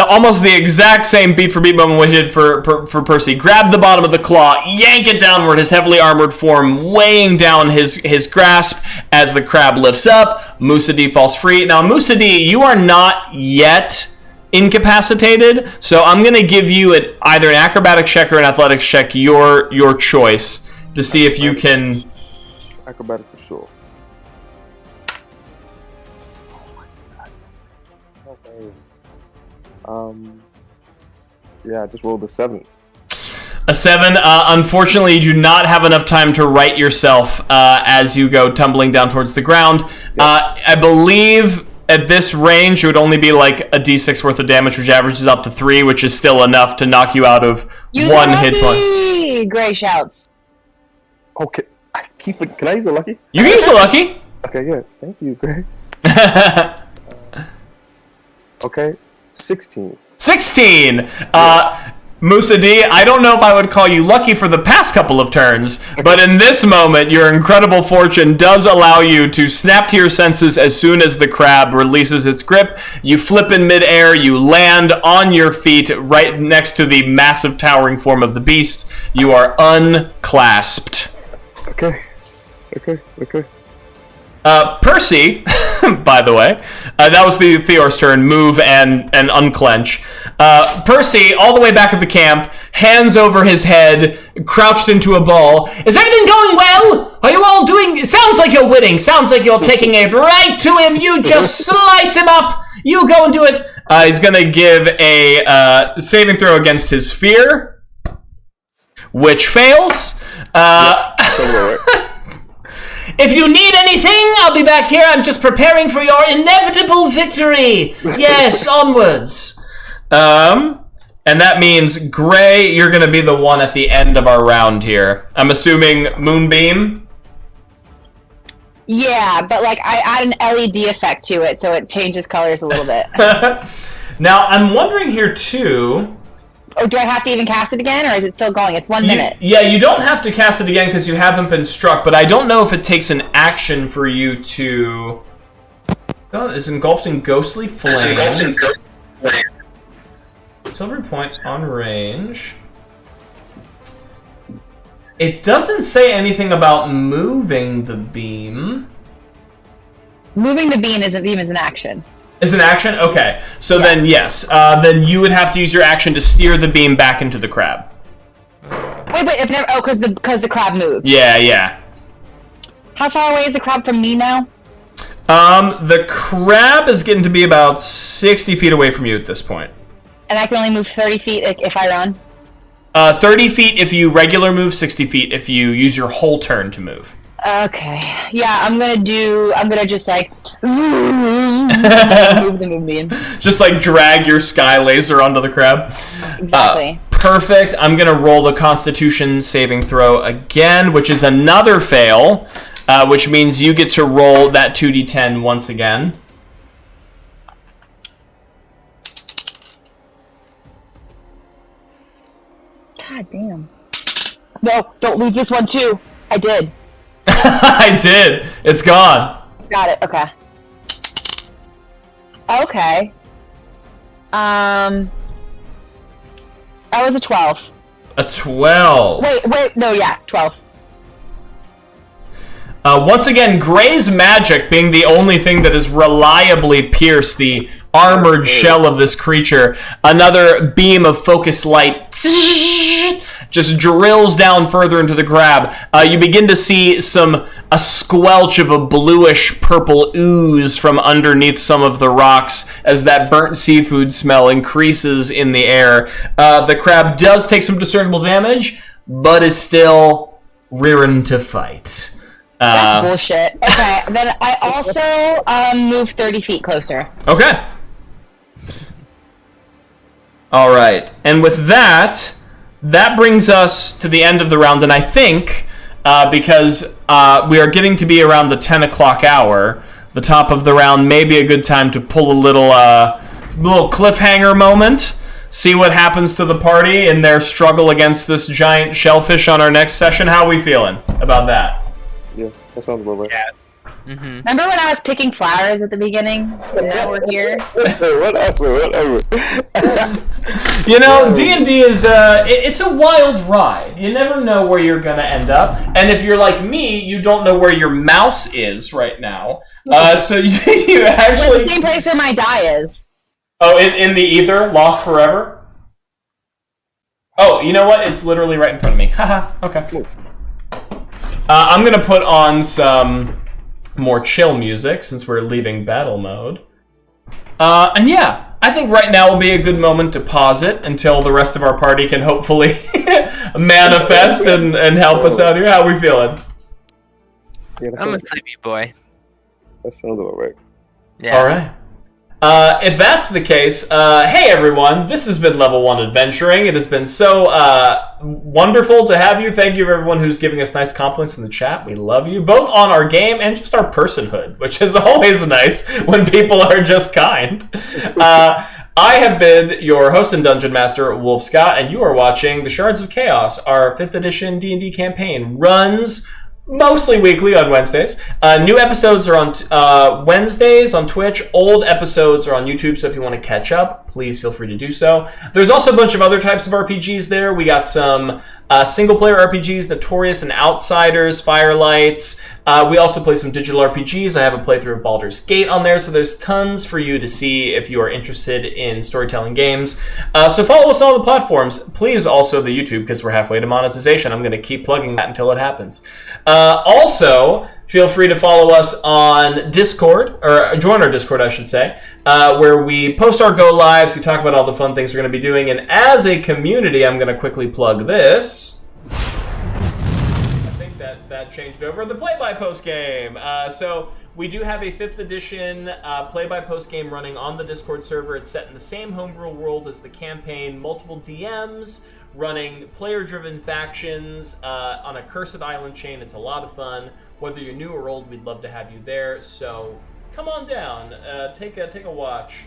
Almost the exact same beat for beat moment we did for Percy. Grab the bottom of the claw, yank it downward, his heavily armored form weighing down his grasp as the crab lifts up. Musadee falls free. Now, Musadee, you are not yet incapacitated, so I'm going to give you either an acrobatics check or an athletics check, your choice, to see if you can... Acrobatics for sure. Yeah, I just rolled a 7. A 7. Unfortunately, you do not have enough time to right yourself as you go tumbling down towards the ground. I believe at this range, it would only be like a d6 worth of damage, which averages up to 3, which is still enough to knock you out of one hit point. Gray shouts. Okay, can I use a lucky? You can use a lucky. Okay, good. Thank you, Greg. Okay, 16. 16! Musadee, I don't know if I would call you lucky for the past couple of turns, but in this moment, your incredible fortune does allow you to snap to your senses as soon as the crab releases its grip. You flip in midair, you land on your feet right next to the massive towering form of the beast. You are unclasped. Okay. Percy, by the way, that was the Theor's turn, move and unclench. Percy, all the way back at the camp, hands over his head, crouched into a ball. Is everything going well? Are you all doing... It sounds like you're winning. Sounds like you're taking it right to him. You just slice him up. You go and do it. He's going to give a saving throw against his fear, which fails. If you need anything, I'll be back here. I'm just preparing for your inevitable victory. Yes, onwards. And that means, Gray, you're going to be the one at the end of our round here. I'm assuming Moonbeam? Yeah, but like I add an LED effect to it, so it changes colors a little bit. Now, I'm wondering here, too... Oh, do I have to even cast it again, or is it still going? It's 1 minute. Yeah, you don't have to cast it again because you haven't been struck, but I don't know if it takes an action for you to... Oh, it's engulfed in ghostly flames. Silver point on range. It doesn't say anything about moving the beam. Moving the beam is an action. Is an action? Okay. So yeah. Then, yes. Then you would have to use your action to steer the beam back into the crab. Wait, because the crab moved. Yeah. How far away is the crab from me now? The crab is getting to be about 60 feet away from you at this point. And I can only move 30 feet if I run? 30 feet if you regular move, 60 feet if you use your whole turn to move. Okay. Yeah, I'm gonna just like move the moonbeam. Just like drag your sky laser onto the crab. Exactly. Perfect. I'm gonna roll the Constitution saving throw again, which is another fail, which means you get to roll that 2d10 once again. God damn. No, don't lose this one too. I did. I did. It's gone. Got it. Okay. Okay. That was a 12. A 12. Wait, no, yeah, 12. Once again, Gray's magic being the only thing that has reliably pierced the armored shell of this creature. Another beam of focused light just drills down further into the crab. You begin to see a squelch of a bluish purple ooze from underneath some of the rocks as that burnt seafood smell increases in the air. The crab does take some discernible damage, but is still rearing to fight. That's bullshit. Okay, then I also move 30 feet closer. Okay. All right. And with that brings us to the end of the round. And I think, because we are getting to be around the 10 o'clock hour, the top of the round may be a good time to pull a little cliffhanger moment. See what happens to the party in their struggle against this giant shellfish on our next session. How are we feeling about that? Yeah, that sounds about right. Yeah. Mm-hmm. Remember when I was picking flowers at the beginning? And now we're here? Whatever. You know, D&D is it's a wild ride. You never know where you're going to end up. And if you're like me, you don't know where your mouse is right now. So you actually... the same place where my die is. Oh, in the ether? Lost forever? Oh, you know what? It's literally right in front of me. Haha, okay. I'm going to put on some more chill music since we're leaving battle mode. And yeah, I think right now will be a good moment to pause it until the rest of our party can hopefully manifest and help us out here. How are we feeling? Yeah, I'm a sleepy boy. That sounds about right. Yeah. All right. If that's the case, hey everyone, this has been Level 1 Adventuring. It has been so wonderful to have you. Thank you everyone who's giving us nice compliments in the chat. We love you, both on our game and just our personhood, which is always nice when people are just kind. I have been your host and Dungeon Master, Wolf Scott, and you are watching The Shards of Chaos, our 5th edition D&D campaign. Runs mostly weekly on Wednesdays. New episodes are on Wednesdays on Twitch. Old episodes are on YouTube, so if you want to catch up, please feel free to do so. There's also a bunch of other types of RPGs there. We got some single-player RPGs, Notorious and Outsiders, Firelights. We also play some digital RPGs. I have a playthrough of Baldur's Gate on there, so there's tons for you to see if you are interested in storytelling games. So follow us on all the platforms. Please also the YouTube, because we're halfway to monetization. I'm going to keep plugging that until it happens. Also, feel free to follow us on Discord, or join our Discord, I should say, where we post our go-lives, we talk about all the fun things we're going to be doing, and as a community, I'm going to quickly plug this. I think that changed over. The play-by-post game. So we do have a 5th edition play-by-post game running on the Discord server. It's set in the same homebrew world as the campaign, multiple DMs, running player-driven factions on a cursed island chain. It's a lot of fun. Whether you're new or old, we'd love to have you there. So come on down, take a watch.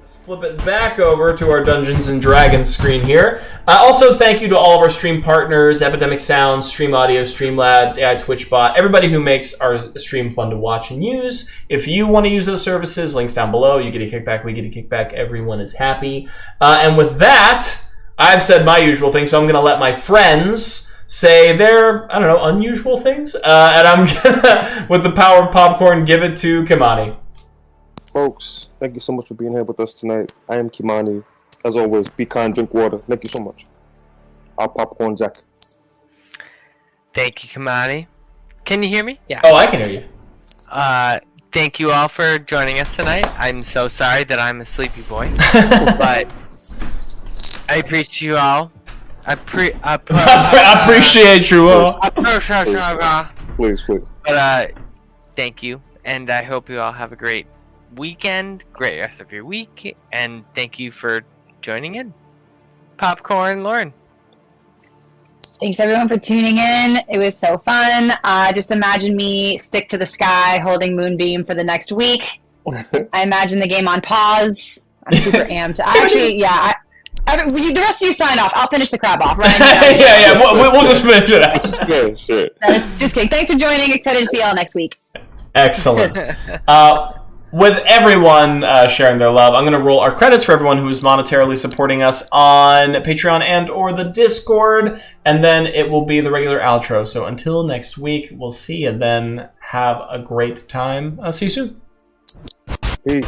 Let's flip it back over to our Dungeons and Dragons screen here. Also, thank you to all of our stream partners: Epidemic Sound, Stream Audio, Streamlabs, AI TwitchBot, everybody who makes our stream fun to watch and use. If you want to use those services, links down below. You get a kickback, we get a kickback. Everyone is happy. And with that, I've said my usual thing, so I'm going to let my friends say their, I don't know, unusual things. And I'm going to, with the power of popcorn, give it to Kimani. Folks, thank you so much for being here with us tonight. I am Kimani. As always, be kind, drink water. Thank you so much. Our popcorn Jack. Thank you, Kamani. Can you hear me? Yeah. Oh, I can hear you. Thank you all for joining us tonight. I'm so sorry that I'm a sleepy boy, but I appreciate you all. I appreciate you all. Please. But thank you, and I hope you all have a great weekend, great rest of your week, and thank you for joining in. Popcorn, Lauren. Thanks everyone for tuning in. It was so fun. Just imagine me stick to the sky holding Moonbeam for the next week. I imagine the game on pause. I'm super amped. The rest of you sign off. I'll finish the crab off, right? Yeah. We'll just finish it out. Yeah, sure. Just kidding. Thanks for joining. Excited to see y'all next week. Excellent. With everyone sharing their love, I'm going to roll our credits for everyone who is monetarily supporting us on Patreon and or the Discord, and then it will be the regular outro. So until next week, we'll see you then. Have a great time. See you soon. Peace.